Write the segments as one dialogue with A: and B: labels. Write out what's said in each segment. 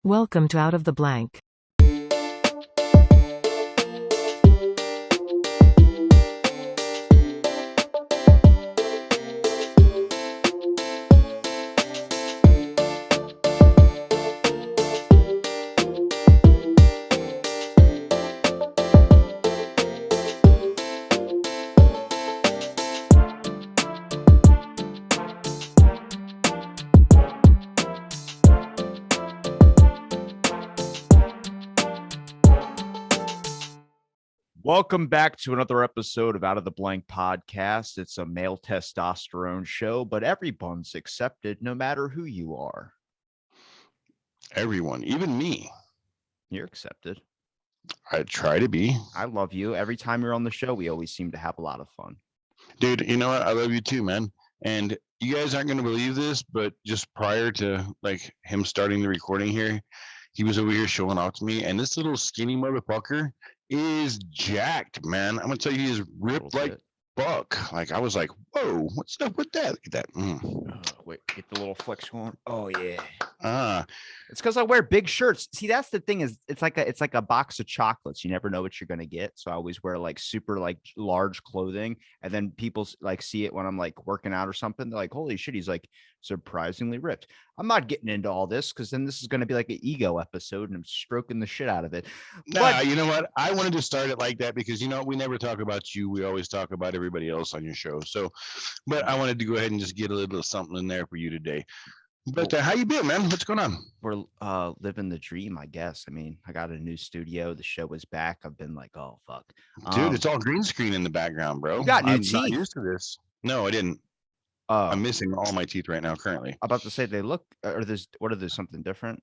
A: Welcome to Out of the Blank.
B: Welcome back to another episode of Out of the Blank podcast. It's a male testosterone show, but everyone's accepted no matter who you are.
C: Everyone, even me.
B: You're accepted.
C: I try to be.
B: I love you. Every time you're on the show, we always seem to have a lot of fun.
C: Dude, you know what? I love you too, man. And you guys aren't going to believe this, but just prior to him starting the recording here, he was over here showing off to me. And this little skinny motherfucker is jacked, man. I'm going to tell you, he is ripped like buck. Like, I was like, whoa, what's up with that? Look at that.
B: Wait, get the little flex going. Oh, yeah.
C: It's
B: because I wear big shirts. See, that's the thing is it's like a box of chocolates. You never know what you're going to get. So I always wear super large clothing. And then people see it when I'm working out or something. They're like, holy shit, he's surprisingly ripped. I'm not getting into all this because then this is going to be like an ego episode and I'm stroking the shit out of it.
C: But you know what? I wanted to start it like that because, we never talk about you. We always talk about everybody else on your show. So, but I wanted to go ahead and just get a little something in there for you today. But how you been, man? What's going on?
B: We're living the dream, I guess. I mean, I got a new studio. The show is back. I've been like, oh, fuck.
C: Dude, it's all green screen in the background, bro.
B: You got new
C: I'm
B: teeth.
C: not used to this. No, I didn't. I'm missing all my teeth right now currently.
B: I'm about to say they look, or there's something different?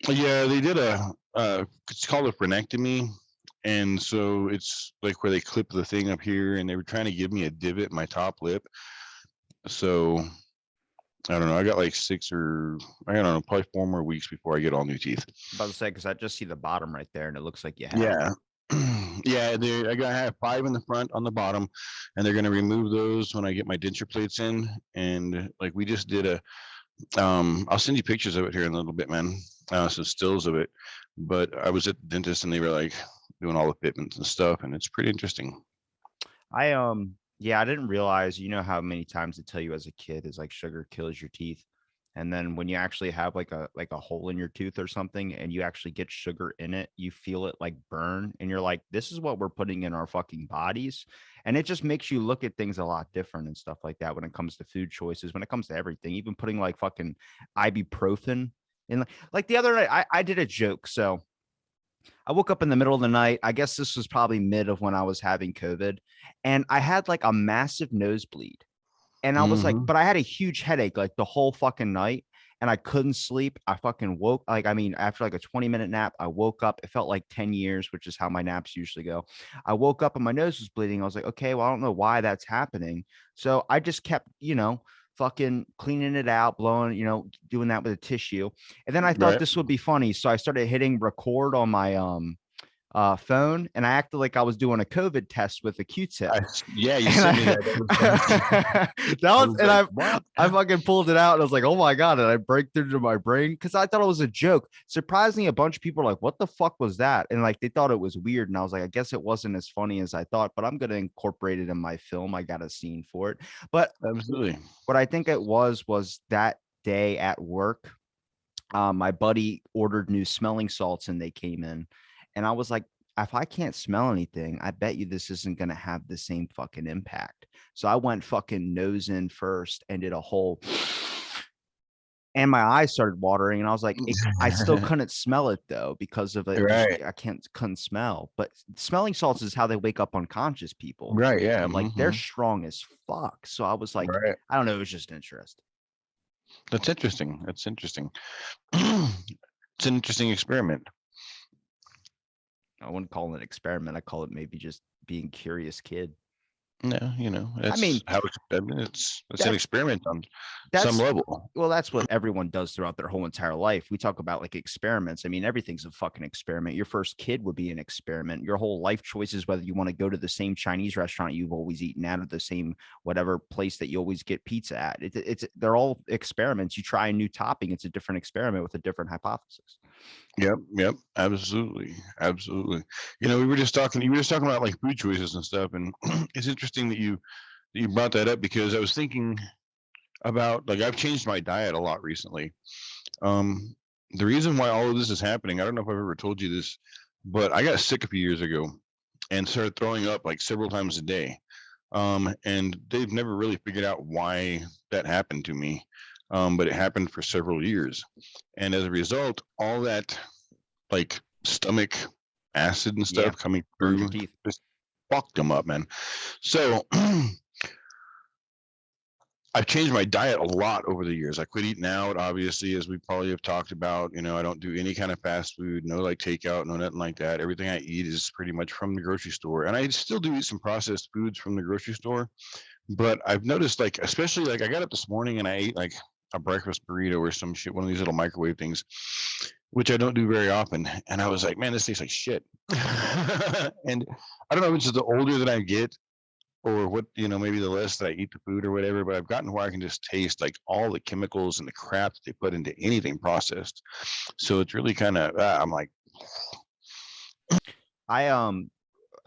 C: Yeah, they did it's called a frenectomy. And so it's like where they clip the thing up here and they were trying to give me a divot in my top lip. So I don't know. I got probably 4 more weeks before I get all new teeth.
B: I'm about to say, because I just see the bottom right there and it looks like you have.
C: Yeah. Yeah, I have 5 in the front on the bottom, and they're going to remove those when I get my denture plates in. And we just did I'll send you pictures of it here in a little bit, man. Some stills of it. But I was at the dentist and they were doing all the fitments and stuff, and it's pretty interesting.
B: Yeah, I didn't realize, how many times they tell you as a kid is sugar kills your teeth. And then when you actually have like a hole in your tooth or something and you actually get sugar in it, you feel it burn and you're like, this is what we're putting in our fucking bodies. And it just makes you look at things a lot different and stuff like that when it comes to food choices, when it comes to everything, even putting fucking ibuprofen in. Like the other night, I did a joke. So I woke up in the middle of the night. I guess this was probably mid of when I was having COVID and I had a massive nosebleed. And I was but I had a huge headache the whole fucking night and I couldn't sleep. I fucking woke after a 20-minute nap, I woke up. It felt like 10 years, which is how my naps usually go. I woke up and my nose was bleeding. I was like, okay, well, I don't know why that's happening. So I just kept, fucking cleaning it out, blowing, doing that with a tissue. And then I thought this would be funny. So I started hitting record on my phone and I acted like I was doing a COVID test with a Q-tip.
C: Yeah, you sent me
B: that. I fucking pulled it out and I was like, oh my God. And I break through to my brain because I thought it was a joke. Surprisingly, a bunch of people were like, what the fuck was that? And they thought it was weird. And I was like, I guess it wasn't as funny as I thought, but I'm going to incorporate it in my film. I got a scene for it. But
C: absolutely,
B: what I think it was that day at work, my buddy ordered new smelling salts and they came in. And I was like, if I can't smell anything, I bet you this isn't going to have the same fucking impact. So I went fucking nose in first and did a whole, and my eyes started watering. And I was like, I still couldn't smell it though, because of it.
C: Right.
B: I couldn't smell, but smelling salts is how they wake up unconscious people.
C: Right. Yeah.
B: They're strong as fuck. So I was like, I don't know. It was just interesting.
C: That's interesting. It's an interesting experiment.
B: I wouldn't call it an experiment. I call it maybe just being curious kid.
C: No, it's an experiment on some level.
B: Well, that's what everyone does throughout their whole entire life. We talk about experiments. I mean, everything's a fucking experiment. Your first kid would be an experiment. Your whole life choices, whether you want to go to the same Chinese restaurant you've always eaten at, or the same whatever place that you always get pizza at. They're all experiments. You try a new topping, it's a different experiment with a different hypothesis.
C: Yep, absolutely, absolutely. We were just talking. You were just talking about like food choices and stuff, and it's interesting that you brought that up because I was thinking about like I've changed my diet a lot recently. Um, the reason why all of this is happening, I don't know if I've ever told you this, but I got sick a few years ago and started throwing up like several times a day. And they've never really figured out why that happened to me. But it happened for several years. And as a result, all that like stomach acid and
B: Yeah,
C: stuff coming
B: burned your
C: through
B: teeth.
C: just fucked them up, man. So I've changed my diet a lot over the years. I quit eating out, obviously, as we probably have talked about. I don't do any kind of fast food, no like takeout, no nothing like that. Everything I eat is pretty much from the grocery store. And I still do eat some processed foods from the grocery store. But I've noticed, like, especially like I got up this morning and I ate like a breakfast burrito or some shit, one of these little microwave things, which I don't do very often. And I was like, man, this tastes like shit. And I don't know if it's just the older that I get or what, maybe the less that I eat the food or whatever, but I've gotten where I can just taste like all the chemicals and the crap that they put into anything processed. So it's really kind of, I'm like,
B: I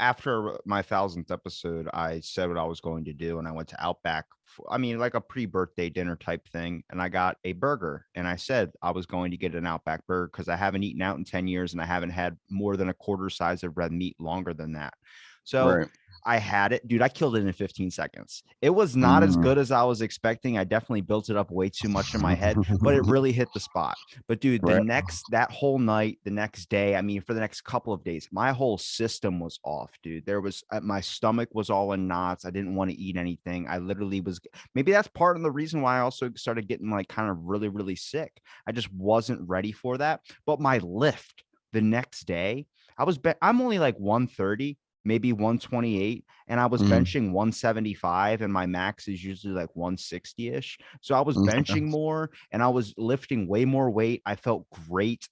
B: after my 1000th episode, I said what I was going to do, and I went to Outback. I mean, like a pre-birthday dinner type thing, and I got a burger. And I said I was going to get an Outback burger because I haven't eaten out in 10 years, and I haven't had more than a quarter size of red meat longer than that. So
C: right.
B: I had it, dude. I killed it in 15 seconds. It was not as
C: Mm.
B: good as I was expecting. I definitely built it up way too much in my head, but it really hit the spot. But dude,
C: Right.
B: that whole night, the next day, I mean, for the next couple of days, my whole system was off, dude. There was my stomach was all in knots. I didn't want to eat anything. I literally was, maybe that's part of the reason why I also started getting like kind of really, really sick. I just wasn't ready for that. But my lift the next day, I'm only like 130, maybe 128, and I was
C: Mm.
B: benching 175, and my max is usually like 160-ish. So I was
C: Okay.
B: benching more and I was lifting way more weight. I felt great.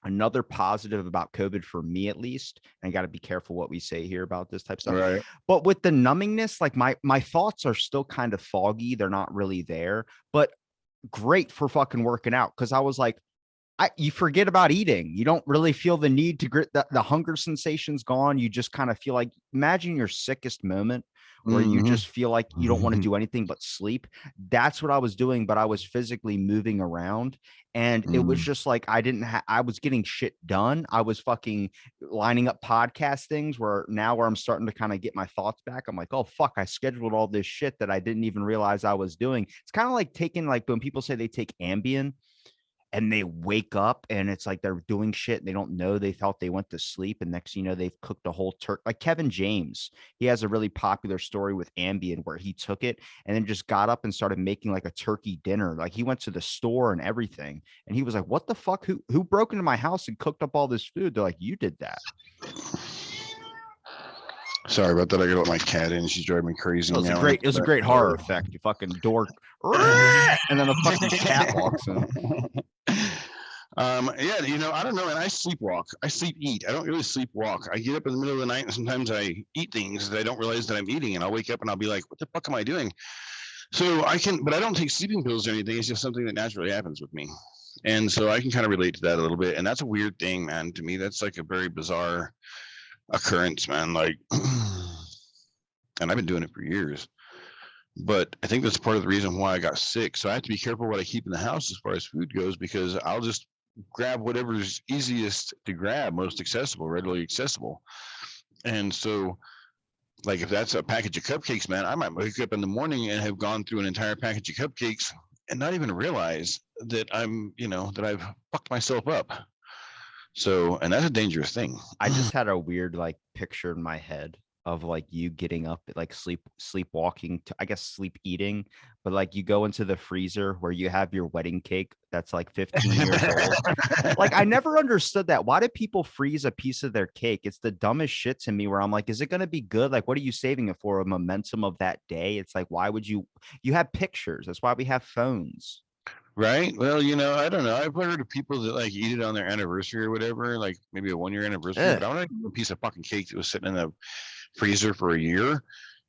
B: Another positive about COVID for me, at least, and I got to be careful what we say here about this type of stuff.
C: Right.
B: But with the numbingness, like my thoughts are still kind of foggy. They're not really there, but great for fucking working out. Cause I was like, you forget about eating. You don't really feel the need to grit the hunger sensation's gone. You just kind of feel like, imagine your sickest moment where you
C: Mm-hmm.
B: just feel like you don't want to do anything but sleep. That's what I was doing, but I was physically moving around, and it was
C: Mm.
B: just like I was getting shit done. I was fucking lining up podcast things where I'm starting to kind of get my thoughts back. I'm like, oh fuck, I scheduled all this shit that I didn't even realize I was doing. It's kind of like taking, like when people say they take Ambien and they wake up and it's like they're doing shit and they don't know, they thought they went to sleep, and next thing you know, they've cooked a whole turkey. Like Kevin James, he has a really popular story with Ambien where he took it and then just got up and started making like a turkey dinner. Like he went to the store and everything, and he was like, what the fuck, who broke into my house and cooked up all this food? They're like, you did that.
C: Sorry about that. I got my cat in. She's driving me
B: It
C: crazy
B: was a
C: now.
B: great it was a great horror effect. You fucking dork, and then a fucking cat walks in.
C: Yeah, I don't know, and I sleepwalk. I sleep eat. I don't really sleepwalk. I get up in the middle of the night and sometimes I eat things that I don't realize that I'm eating, and I'll wake up and I'll be like, what the fuck am I doing? So but I don't take sleeping pills or anything. It's just something that naturally happens with me. And so I can kind of relate to that a little bit. And that's a weird thing, man. To me, that's like a very bizarre occurrence, man. Like, and I've been doing it for years. But I think that's part of the reason why I got sick. So I have to be careful what I keep in the house as far as food goes, because I'll just grab whatever's easiest to grab, most accessible, readily accessible. And so, like, if that's a package of cupcakes, man, I might wake up in the morning and have gone through an entire package of cupcakes and not even realize that that I've fucked myself up. So, and that's a dangerous thing.
B: I just had a weird like picture in my head of like you getting up, like sleepwalking to, I guess, sleep eating, but like you go into the freezer where you have your wedding cake that's like 15 years old. Like I never understood that. Why do people freeze a piece of their cake? It's the dumbest shit to me, where I'm like, is it going to be good? Like, what are you saving it for? A momentum of that day? It's like, why would you have pictures? That's why we have phones.
C: Right. Well, I don't know. I've heard of people that like eat it on their anniversary or whatever, like maybe a 1 year anniversary.
B: Ugh.
C: But I want to eat a piece of fucking cake that was sitting in the freezer for a year.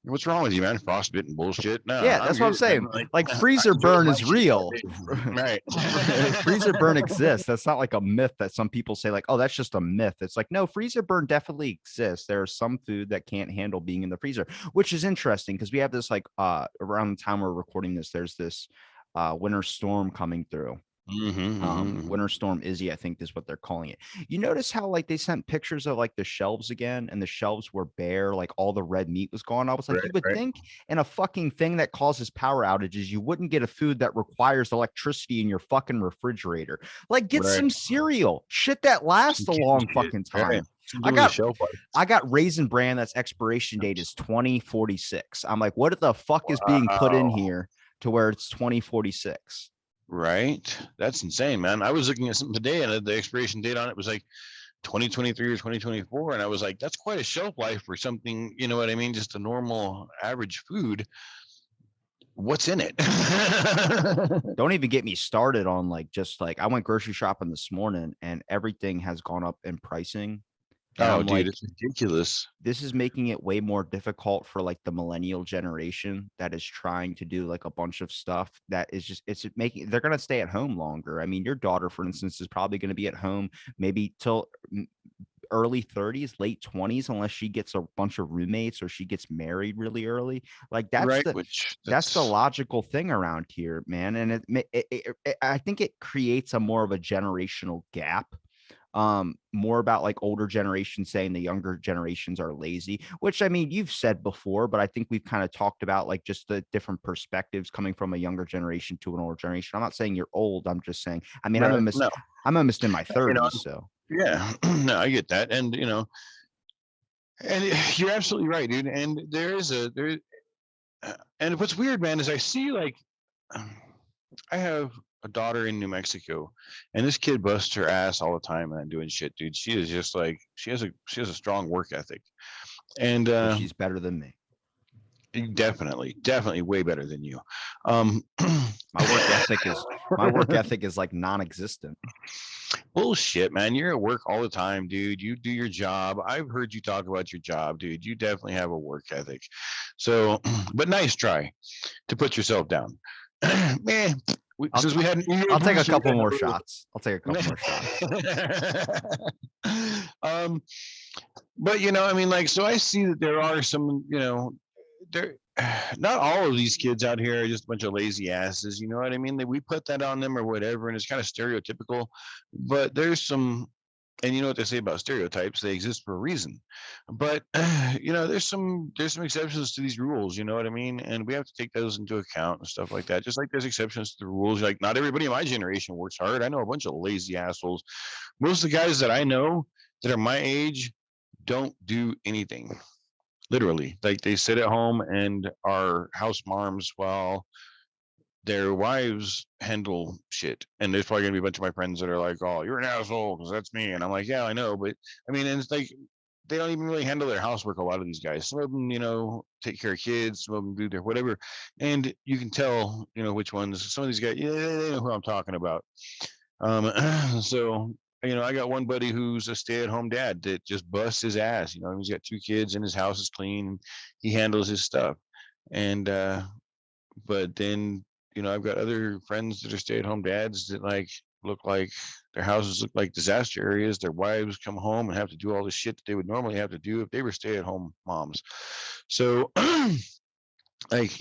C: What's wrong with you, man? Frostbitten bullshit. No,
B: Yeah,
C: I'm
B: that's what I'm
C: good, man.
B: saying. Like
C: I
B: freezer
C: enjoy
B: burn
C: my
B: is
C: shit all
B: real.
C: day. Right.
B: Freezer burn exists. That's not like a myth that some people say like, oh, that's just a myth. It's like, no, freezer burn definitely exists. There is some food that can't handle being in the freezer, which is interesting because we have this like around the time we're recording this, there's this winter storm coming through. Winter storm Izzy, I think is what they're calling it. You notice how like they sent pictures of like the shelves again, and the shelves were bare, like all the red meat was gone. I was like,
C: Right,
B: you would
C: right,
B: think in a fucking thing that causes power outages, you wouldn't get a food that requires electricity in your fucking refrigerator. Like, get
C: right.
B: some cereal, shit that lasts
C: Some
B: a
C: canned
B: long
C: shit.
B: fucking
C: Right.
B: time. I
C: Something with a
B: got
C: shelf life.
B: I got Raisin Bran that's expiration date is 2046. I'm like, what the fuck is being put in
C: Wow.
B: here to where it's 2046?
C: Right. That's insane, man. I was looking at something today and the expiration date on it was like 2023 or 2024. And I was like, that's quite a shelf life for something, you know what I mean? Just a normal average food. What's in it?
B: Don't even get me started on like just like I went grocery shopping this morning and everything has gone up in pricing. And
C: Oh,
B: I'm
C: dude,
B: like,
C: it's ridiculous.
B: this is making it way more difficult for like the millennial generation that is trying to do like a bunch of stuff that is just it's making they're gonna stay at home longer. I mean, your daughter, for instance, is probably gonna be at home maybe till early 30s, late 20s, unless she gets a bunch of roommates or she gets married really early. Like
C: Right. Which
B: that's the
C: that's
B: logical thing around here, man. And I think it creates a more of a generational gap, more about like older generations saying the younger generations are lazy, which I mean you've said before, but I think we've kind of talked about like just the different perspectives coming from a younger generation to an older generation. I'm not saying you're old, I'm just saying, I mean,
C: right. No,
B: I'm almost in my
C: you know,
B: 30s, so
C: yeah. No, I get that. And and you're absolutely right, dude. And and what's weird, man, is I see like I have a daughter in New Mexico, and this kid busts her ass all the time and doing shit, dude. She is just like she has a strong work ethic, and
B: well, she's better than me.
C: definitely way better than you. Um,
B: My work ethic is my work ethic is like non-existent.
C: bullshit, man. You're at work all the time, dude. You do your job. I've heard you talk about your job, dude. You definitely have a work ethic. So, but nice try to put yourself down. Man,
B: I'll
C: since we had New
B: I'll
C: Year's
B: take a
C: Eve, so we
B: couple
C: got
B: more
C: a
B: shots. I'll take a couple more shots.
C: um, but I mean, like, so I see that there are some, there. Not all of these kids out here are just a bunch of lazy asses. You know what I mean? That we put that on them or whatever, and it's kind of stereotypical. But there's some, and you know what they say about stereotypes? They exist for a reason. But there's some exceptions to these rules. You know what I mean? And we have to take those into account and stuff like that. Just like there's exceptions to the rules. Like not everybody in my generation works hard. I know a bunch of lazy assholes. Most of the guys that I know that are my age don't do anything. Literally, like they sit at home and are house moms while their wives handle shit. And there's probably gonna be a bunch of my friends that are like, "Oh, you're an asshole," because that's me. And I'm like, "Yeah, I know," but I mean, and it's like they don't even really handle their housework. A lot of these guys, some of them, take care of kids. Some of them do their whatever, and you can tell, which ones. Some of these guys, yeah, they know who I'm talking about. So I got one buddy who's a stay-at-home dad that just busts his ass. He's got two kids and his house is clean. He handles his stuff, and but then I've got other friends that are stay-at-home dads that like look like their houses look like disaster areas. Their wives come home and have to do all the shit that they would normally have to do if they were stay-at-home moms. So like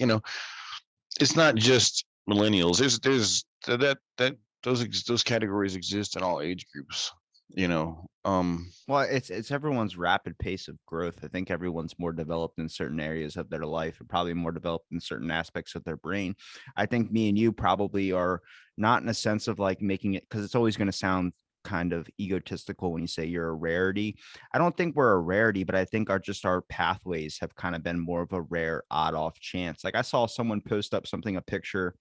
C: it's not just millennials. There's that those categories exist in all age groups. You know,
B: Well, it's everyone's rapid pace of growth. I think everyone's more developed in certain areas of their life and probably more developed in certain aspects of their brain. I think me and you probably are not in a sense of like making it because it's always going to sound kind of egotistical when you say you're a rarity. I don't think we're a rarity, but I think our pathways have kind of been more of a rare odd off chance. Like I saw someone post up a picture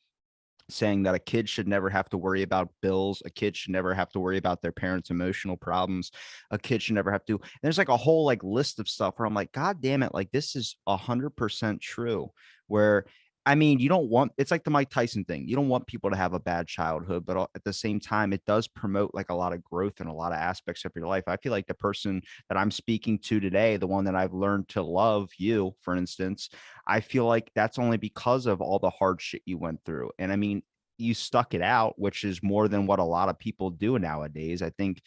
B: saying that a kid should never have to worry about bills. A kid should never have to worry about their parents' emotional problems. A kid should never have to. And there's like a whole like list of stuff where I'm like, God damn it, like this is 100% true. Where I mean, you don't want it's like the Mike Tyson thing. You don't want people to have a bad childhood, but at the same time, it does promote like a lot of growth in a lot of aspects of your life. I feel like the person that I'm speaking to today, the one that I've learned to love, you, for instance, I feel like that's only because of all the hard shit you went through. And I mean, you stuck it out, which is more than what a lot of people do nowadays. I think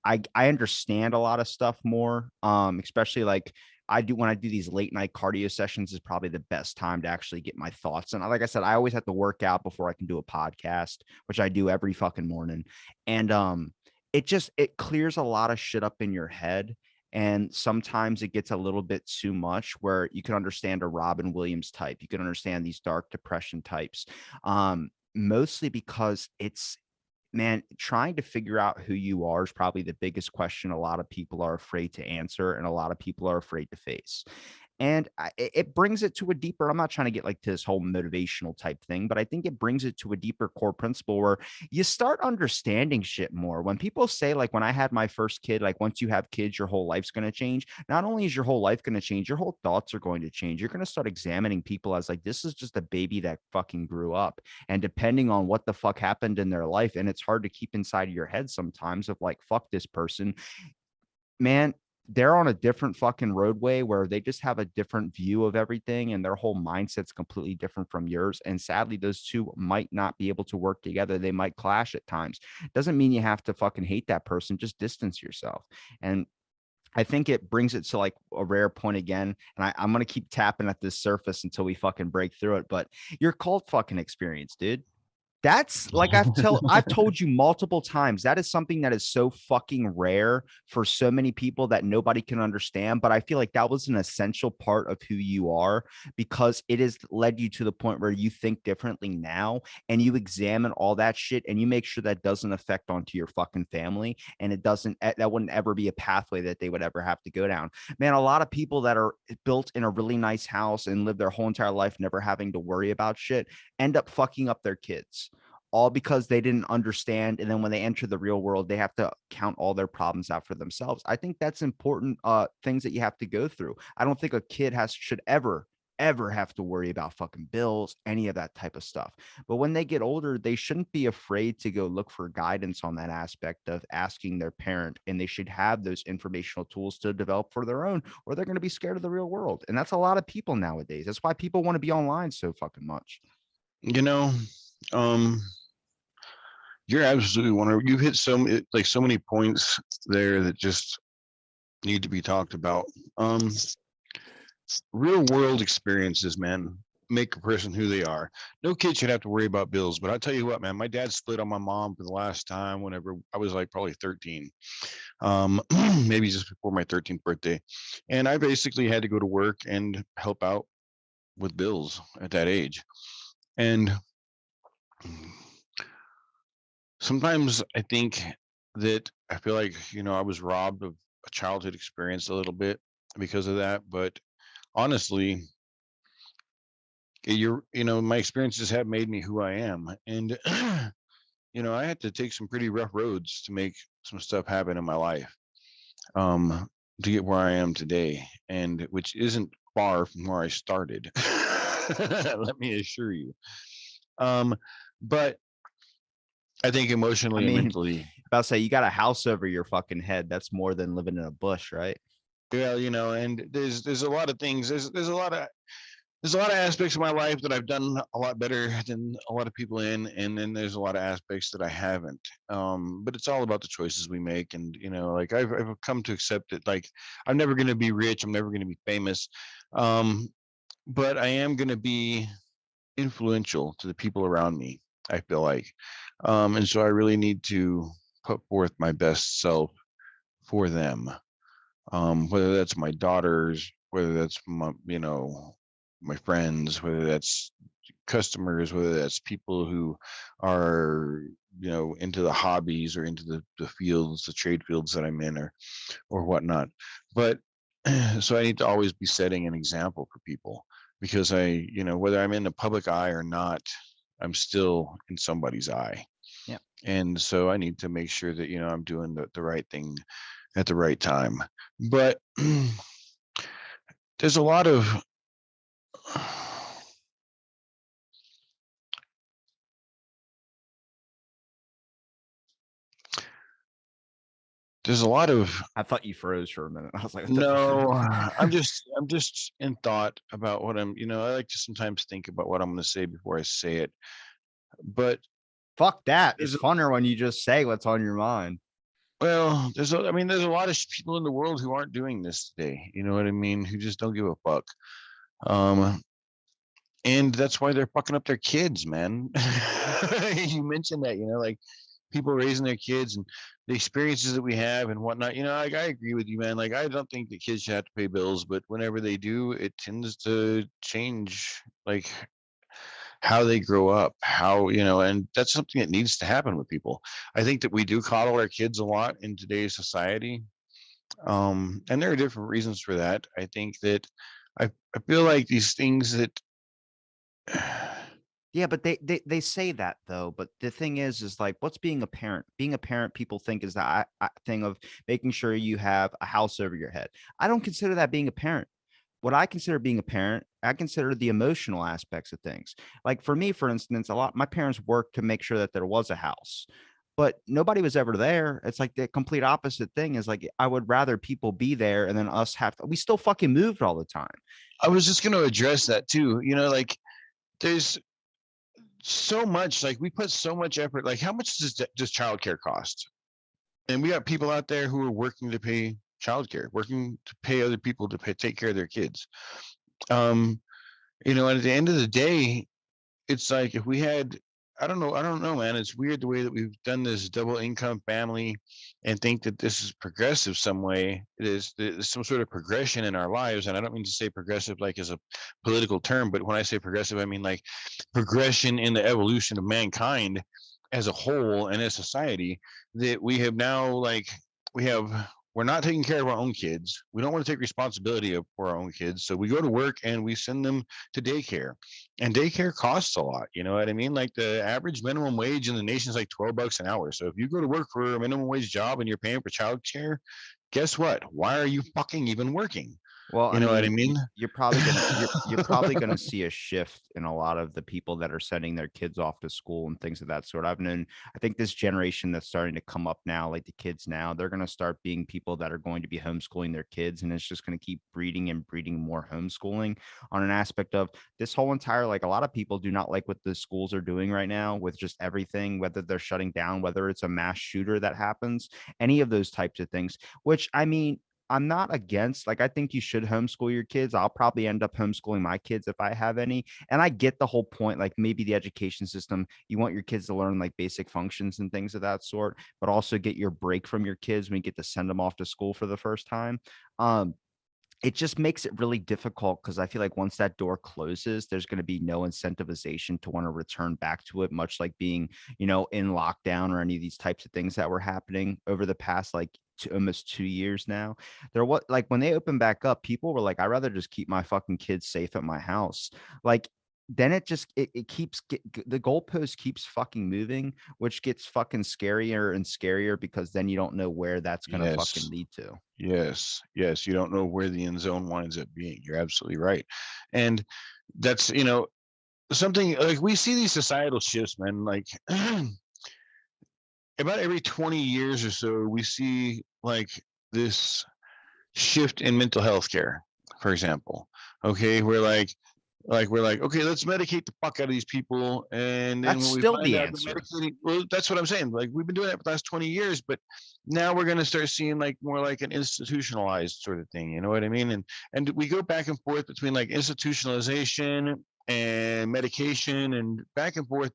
B: I understand a lot of stuff more, especially like I do when I do these late night cardio sessions is probably the best time to actually get my thoughts. And like I said, I always have to work out before I can do a podcast, which I do every fucking morning. And it clears a lot of shit up in your head. And sometimes it gets a little bit too much where you can understand a Robin Williams type. You can understand these dark depression types. Mostly because it's man, trying to figure out who you are is probably the biggest question a lot of people are afraid to answer and a lot of people are afraid to face. And it brings it to a deeper, I'm not trying to get like to this whole motivational type thing, but I think it brings it to a deeper core principle where you start understanding shit more. When people say, like, when I had my first kid, like, once you have kids, your whole life's going to change. Not only is your whole life going to change, your whole thoughts are going to change. You're going to start examining people as like, this is just a baby that fucking grew up. And depending on what the fuck happened in their life, and it's hard to keep inside of your head sometimes of like, fuck this person, man, they're on a different fucking roadway where they just have a different view of everything and their whole mindset's completely different from yours. And sadly, those two might not be able to work together. They might clash at times. Doesn't mean you have to fucking hate that person, just distance yourself. And I think it brings it to like a rare point again. And I'm going to keep tapping at this surface until we fucking break through it. But your cult fucking experience, dude. That's like I've told you multiple times. That is something that is so fucking rare for so many people that nobody can understand. But I feel like that was an essential part of who you are because it has led you to the point where you think differently now and you examine all that shit and you make sure that doesn't affect onto your fucking family. And it doesn't, that wouldn't ever be a pathway that they would ever have to go down. Man, a lot of people that are built in a really nice house and live their whole entire life never having to worry about shit end up fucking up their kids all because they didn't understand. And then when they enter the real world, they have to count all their problems out for themselves. I think that's important things that you have to go through. I don't think a kid should ever have to worry about fucking bills, any of that type of stuff. But when they get older, they shouldn't be afraid to go look for guidance on that aspect of asking their parent. And they should have those informational tools to develop for their own, or they're going to be scared of the real world. And that's a lot of people nowadays. That's why people want to be online so fucking much.
C: You know, um, you're absolutely wonderful. You've hit so many points there that just need to be talked about. Um, Real world experiences, man, make a person who they are. No kid should have to worry about bills, but I'll tell you what, man, my dad split on my mom for the last time whenever I was like probably 13. Um, maybe just before my 13th birthday. And I basically had to go to work and help out with bills at that age. And sometimes I think that I feel like, I was robbed of a childhood experience a little bit because of that. But honestly, my experiences have made me who I am. And, I had to take some pretty rough roads to make some stuff happen in my life, to get where I am today, and which isn't far from where I started. Let me assure you. Um, but I think
B: I
C: emotionally and
B: mean,
C: mentally,
B: about to say you got a house over your fucking head. That's more than living in a bush, right?
C: yeah, and there's a lot of things. There's a lot of aspects of my life that I've done a lot better than a lot of people in, and then there's a lot of aspects that I haven't. But it's all about the choices we make, and like I've come to accept it. Like I'm never going to be rich, I'm never going to be famous, um, but I am going to be influential to the people around me. I feel like, and so I really need to put forth my best self for them, whether that's my daughters, whether that's my friends, whether that's customers, whether that's people who are into the hobbies or into the fields, the trade fields that I'm in, or whatnot. But so I need to always be setting an example for people because whether I'm in the public eye or not, I'm still in somebody's eye.
B: Yeah.
C: And so I need to make sure that I'm doing the right thing at the right time. But there's a lot of there's a lot of
B: I thought you froze for a minute. I was like, what the
C: no.
B: fuck?
C: I'm just in thought about what I'm. I like to sometimes think about what I'm going to say before I say it. But
B: Fuck that. It's
C: there's
B: funner when you just say what's on your mind.
C: well, I mean, there's a lot of people in the world who aren't doing this today. You know what I mean? Who just don't give a fuck. Um, and that's why they're fucking up their kids, man. You mentioned that, like people raising their kids and the experiences that we have and whatnot. Like, I agree with you, man. Like, I don't think that kids should have to pay bills, but whenever they do, it tends to change, like how they grow up, and that's something that needs to happen with people. I think that we do coddle our kids a lot in today's society. And there are different reasons for that. I think that I feel like these things that
B: Yeah, but they say that though. But the thing is like, what's being a parent? Being a parent, people think is that thing of making sure you have a house over your head. I don't consider that being a parent. What I consider being a parent, I consider the emotional aspects of things. Like for me, for instance, my parents worked to make sure that there was a house, but nobody was ever there. It's like the complete opposite thing is like, I would rather people be there and then us have to, we still fucking moved all the time.
C: I was just going to address that too. Like there's so much, like we put so much effort. Like how much does childcare cost? And we got people out there who are working to pay childcare, working to pay other people to take care of their kids. Um, and at the end of the day, it's like if we had I don't know, man. It's weird the way that we've done this double income family and think that this is progressive some way. There's some sort of progression in our lives. And I don't mean to say progressive like as a political term, but when I say progressive, I mean like progression in the evolution of mankind as a whole and as society, that we have now like we have we're not taking care of our own kids. We don't want to take responsibility for our own kids. So we go to work and we send them to daycare, and daycare costs a lot. You know what I mean? Like the average minimum wage in the nation is like $12 an hour. So if you go to work for a minimum wage job and you're paying for childcare, guess what? Why are you fucking even working?
B: Well, I
C: You know what I
B: mean,
C: mean?
B: you're probably gonna you're probably gonna see a shift in a lot of the people that are sending their kids off to school and things of that sort. I think this generation that's starting to come up now, like the kids now, they're gonna start being people that are going to be homeschooling their kids, and it's just gonna keep breeding and breeding more homeschooling on an aspect of this whole entire like a lot of people do not like what the schools are doing right now with just everything, whether they're shutting down, whether it's a mass shooter that happens, any of those types of things, which I mean, I'm not against, like, I think you should homeschool your kids. I'll probably end up homeschooling my kids if I have any. And I get the whole point, like maybe the education system, you want your kids to learn like basic functions and things of that sort, but also get your break from your kids when you get to send them off to school for the first time. Um, it just makes it really difficult because I feel like once that door closes, there's going to be no incentivization to want to return back to it, much like being, in lockdown or any of these types of things that were happening over the past like almost 2 years now. There what like when they opened back up, people were like, I'd rather just keep my fucking kids safe at my house. Like then it keeps the goalpost keeps fucking moving, which gets fucking scarier and scarier because then you don't know where that's gonna fucking
C: Yes.
B: lead to.
C: Yes. Yes. You don't know where the end zone winds up being. You're absolutely right. And that's, something like we see these societal shifts, man. Like about every 20 years or so, we see like this shift in mental health care, for example. Okay, we're like, okay, let's medicate the fuck out of these people, and then
B: That's
C: when we
B: still
C: find
B: the
C: out the
B: answer.
C: medicating, well, that's what I'm saying. Like we've been doing that for the last 20 years, but now we're going to start seeing like more like an institutionalized sort of thing. You know what I mean? And we go back and forth between like institutionalization and medication and back and forth,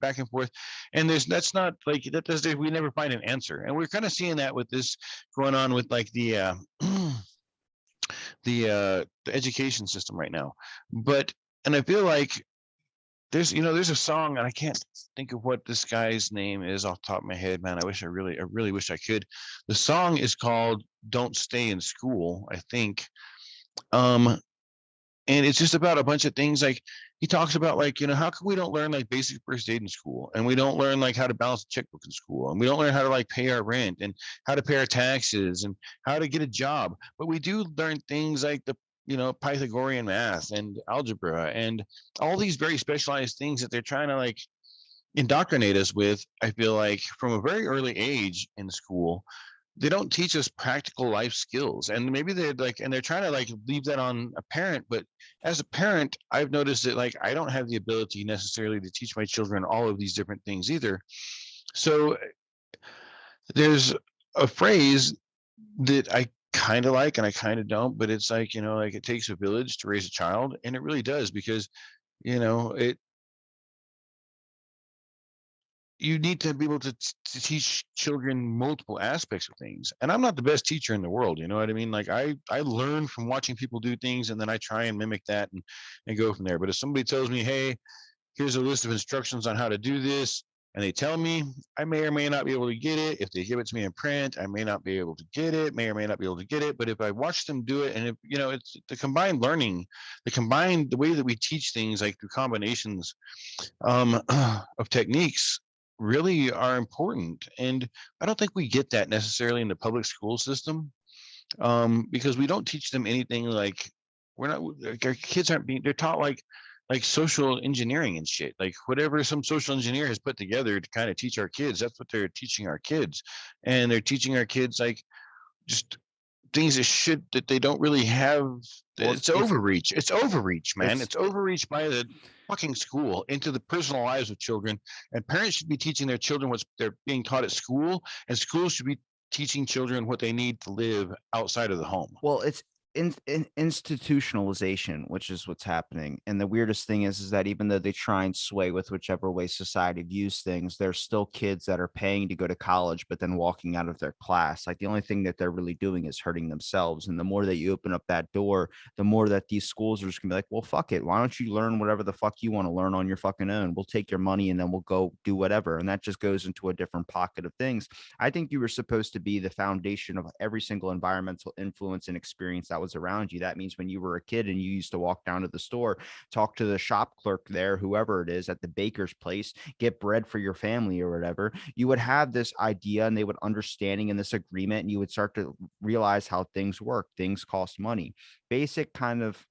C: and that's not like that does we never find an answer, and we're kind of seeing that with this going on with like the education system right now. But and I feel like there's a song, and I can't think of what this guy's name is off the top of my head, man. I really wish I could. The song is called "Don't Stay in School," I think. Um, and it's just about a bunch of things. Like he talks about like how come we don't learn like basic first aid in school, and we don't learn like how to balance a checkbook in school, and we don't learn how to like pay our rent and how to pay our taxes and how to get a job, but we do learn things like the Pythagorean math and algebra and all these very specialized things that they're trying to like indoctrinate us with. I feel like from a very early age in school, they don't teach us practical life skills. And maybe they're like, and they're trying to like leave that on a parent. But as a parent, I've noticed that like I don't have the ability necessarily to teach my children all of these different things either. So there's a phrase that I kind of like and I kind of don't, but it's like, like it takes a village to raise a child. And it really does, because, it, you need to be able to teach children multiple aspects of things. And I'm not the best teacher in the world. You know what I mean? Like I learn from watching people do things, and then I try and mimic that and go from there. But if somebody tells me, hey, here's a list of instructions on how to do this, and they tell me, I may or may not be able to get it. If they give it to me in print, I may not be able to get it, may or may not be able to get it. But if I watch them do it, and if, it's the combined learning, the way that we teach things, like through combinations of techniques, really are important. And I don't think we get that necessarily in the public school system, because we don't teach them anything. Like, we're not, like, our kids aren't being, they're taught like social engineering and shit, like whatever some social engineer has put together to kind of teach our kids, that's what they're teaching our kids. And they're teaching our kids like just things that they don't really have.
B: Well,
C: It's overreach. It's overreach, man.
B: it's
C: It's overreach by the fucking school into the personal lives of children. And parents should be teaching their children what they're being taught at school, and schools should be teaching children what they need to live outside of the home.
B: Well, it's in institutionalization, which is what's happening. And the weirdest thing is that even though they try and sway with whichever way society views things, there's still kids that are paying to go to college, but then walking out of their class. Like the only thing that they're really doing is hurting themselves. And the more that you open up that door, the more that these schools are just gonna be like, well, fuck it. Why don't you learn whatever the fuck you want to learn on your fucking own? We'll take your money and then we'll go do whatever. And that just goes into a different pocket of things. I think you were supposed to be the foundation of every single environmental influence and experience that was around you. That means when you were a kid and you used to walk down to the store, talk to the shop clerk there, whoever it is at the baker's place, get bread for your family or whatever, you would have this idea and they would understanding in this agreement, and you would start to realize how things work. Things cost money. Basic kind of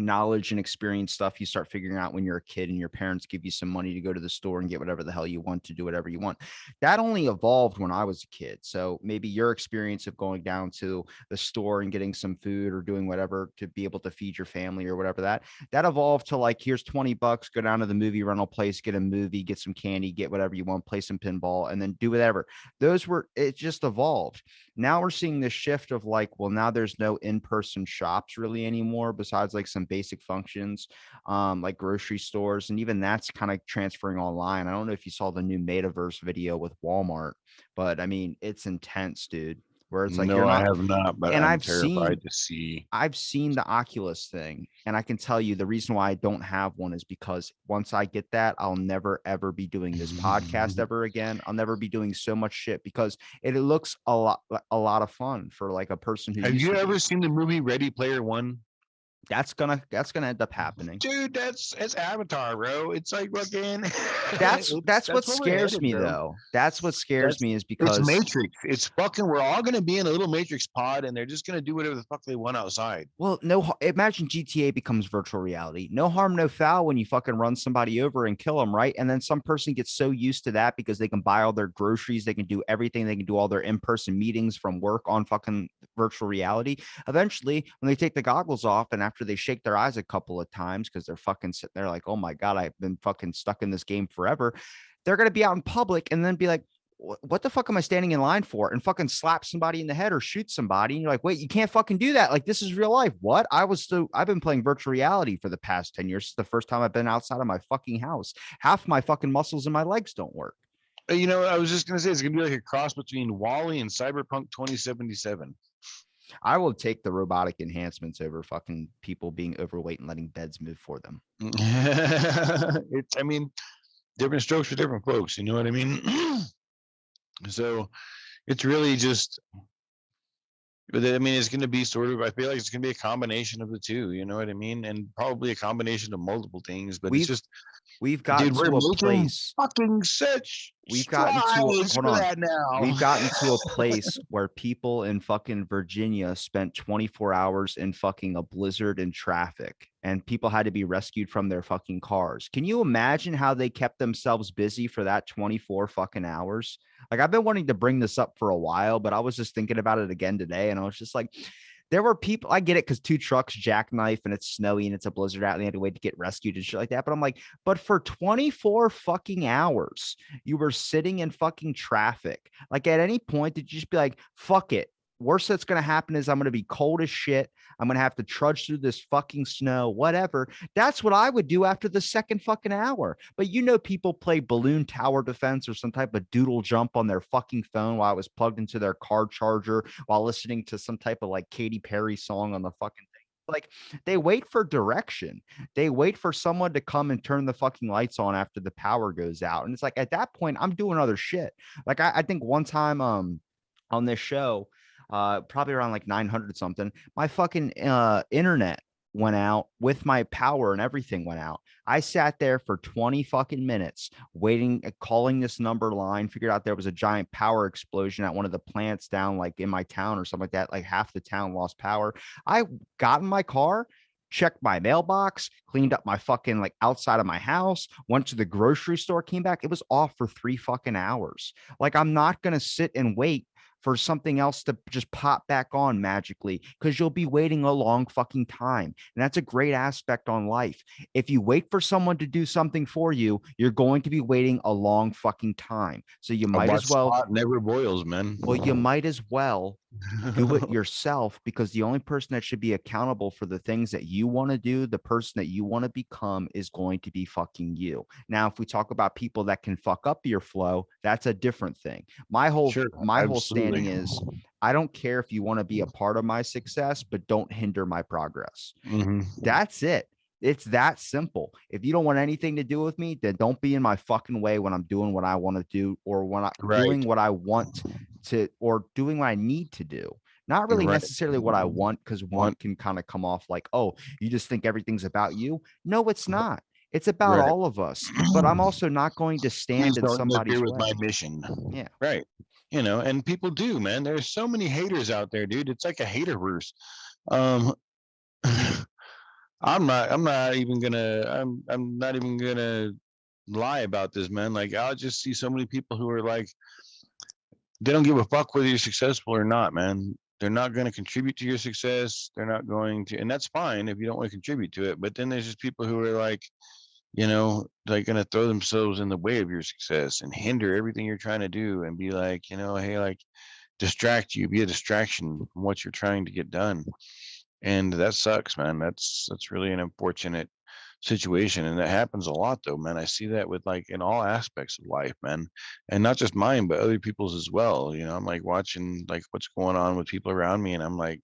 B: knowledge and experience stuff you start figuring out when you're a kid and your parents give you some money to go to the store and get whatever the hell you want, to do whatever you want. That only evolved when I was a kid. So maybe your experience of going down to the store and getting some food or doing whatever to be able to feed your family or whatever, that evolved to like, here's $20, go down to the movie rental place, get a movie, get some candy, get whatever you want, play some pinball, and then do whatever. It just evolved. Now we're seeing this shift of like, well, now there's no in-person shops really anymore, besides like some basic functions, like grocery stores. And even that's kind of transferring online. I don't know if you saw the new metaverse video with Walmart, but I mean, it's intense, dude, where it's like,
C: No,
B: you're
C: I
B: not,
C: have not, but
B: and
C: I'm terrified to see.
B: I've seen the Oculus thing, and I can tell you the reason why I don't have one is because once I get that, I'll never ever be doing this podcast ever again. I'll never be doing so much shit because it looks a lot of fun for like a person who
C: Have
B: used
C: you
B: to
C: ever
B: be.
C: seen the movie Ready Player One?
B: That's gonna end up happening.
C: Dude, it's Avatar, bro. It's like fucking
B: That's what
C: that's where we're
B: scares
C: headed,
B: me
C: bro.
B: though. That's what scares
C: That's
B: me is
C: it's
B: because,
C: Matrix. It's fucking, we're all gonna be in a little Matrix pod, and they're just gonna do whatever the fuck they want outside.
B: well, no, imagine GTA becomes virtual reality. No harm, no foul when you fucking run somebody over and kill them, right? And then some person gets so used to that because they can buy all their groceries, they can do everything, they can do all their in-person meetings from work on fucking virtual reality. Eventually, when they take the goggles off and after they shake their eyes a couple of times because they're fucking sitting there like, oh my God, I've been fucking stuck in this game forever, they're going to be out in public and then be like, what the fuck am I standing in line for? And fucking slap somebody in the head or shoot somebody. And you're like, wait, you can't fucking do that. Like, this is real life. What? I've been playing virtual reality for the past 10 years. It's the first time I've been outside of my fucking house. Half my fucking muscles in my legs don't work.
C: I was just gonna say it's gonna be like a cross between Wally and Cyberpunk 2077.
B: I will take the robotic enhancements over fucking people being overweight and letting beds move for them.
C: I mean, different strokes for different folks. You know what I mean? So it's really just, but I mean, it's going to be sort of, I feel like it's going to be a combination of the two, you know what I mean? And probably a combination of multiple things, but it's
B: We've
C: just,
B: We've gotten
C: Dude, we're
B: to a
C: making
B: place.
C: fucking such
B: We've gotten to a
C: strides
B: hold
C: for
B: on.
C: that now.
B: We've gotten to a place where people in fucking Virginia spent 24 hours in fucking a blizzard in traffic and people had to be rescued from their fucking cars. Can you imagine how they kept themselves busy for that 24 fucking hours? Like, I've been wanting to bring this up for a while, but I was just thinking about it again today and I was just like, there were people, I get it because two trucks jackknife and it's snowy and it's a blizzard out and they had to wait to get rescued and shit like that. But I'm like, but for 24 fucking hours, you were sitting in fucking traffic. Like, at any point, did you just be like, fuck it? Worst that's going to happen is I'm going to be cold as shit. I'm going to have to trudge through this fucking snow, whatever. That's what I would do after the second fucking hour. But people play balloon tower defense or some type of doodle jump on their fucking phone while it was plugged into their car charger while listening to some type of like Katy Perry song on the fucking thing. Like, they wait for direction. They wait for someone to come and turn the fucking lights on after the power goes out. And it's like at that point, I'm doing other shit. Like I think one time on this show, probably around like 900 something, my fucking internet went out with my power and everything went out. I sat there for 20 fucking minutes waiting, calling this number line, figured out there was a giant power explosion at one of the plants down like in my town or something like that. Like half the town lost power. I got in my car, checked my mailbox, cleaned up my fucking like outside of my house, went to the grocery store, came back. It was off for 3 fucking hours. Like, I'm not going to sit and wait for something else to just pop back on magically because you'll be waiting a long fucking time. And that's a great aspect on life. If you wait for someone to do something for you, you're going to be waiting a long fucking time. So you
C: A
B: might as
C: watch
B: well,
C: spot never boils, man.
B: well, you might as well do it yourself because the only person that should be accountable for the things that you want to do, the person that you want to become is going to be fucking you. Now, if we talk about people that can fuck up your flow, that's a different thing. My whole
C: Sure,
B: my whole
C: absolutely.
B: standing is I don't care if you want to be a part of my success, but don't hinder my progress.
C: Hmm.
B: That's it. It's that simple. If you don't want anything to do with me, then don't be in my fucking way when I'm doing what I want to do or when I'm
C: Right,
B: doing what I want to or doing what I need to do. Not really
C: right.
B: necessarily what I want, because
C: Want
B: want can kind of come off like, oh, you just think everything's about you. No, it's not. It's about
C: right.
B: all of us. But I'm also not going to stand
C: Please
B: in
C: don't interfere
B: somebody's
C: with my
B: way.
C: mission.
B: Yeah.
C: Right. And people do, man. There's so many haters out there, dude. It's like a haterverse. Um, I'm not even gonna lie about this, man. Like, I'll just see so many people who are like, they don't give a fuck whether you're successful or not, man. They're not going to contribute to your success. They're not going to, and that's fine if you don't want to contribute to it. But then there's just people who are like, like going to throw themselves in the way of your success and hinder everything you're trying to do and be like, hey, like, distract you, be a distraction from what you're trying to get done. And that sucks, man. That's really an unfortunate situation, and that happens a lot, though, man. I see that with like in all aspects of life, man, and not just mine, but other people's as well. I'm like watching like what's going on with people around me, and I'm like,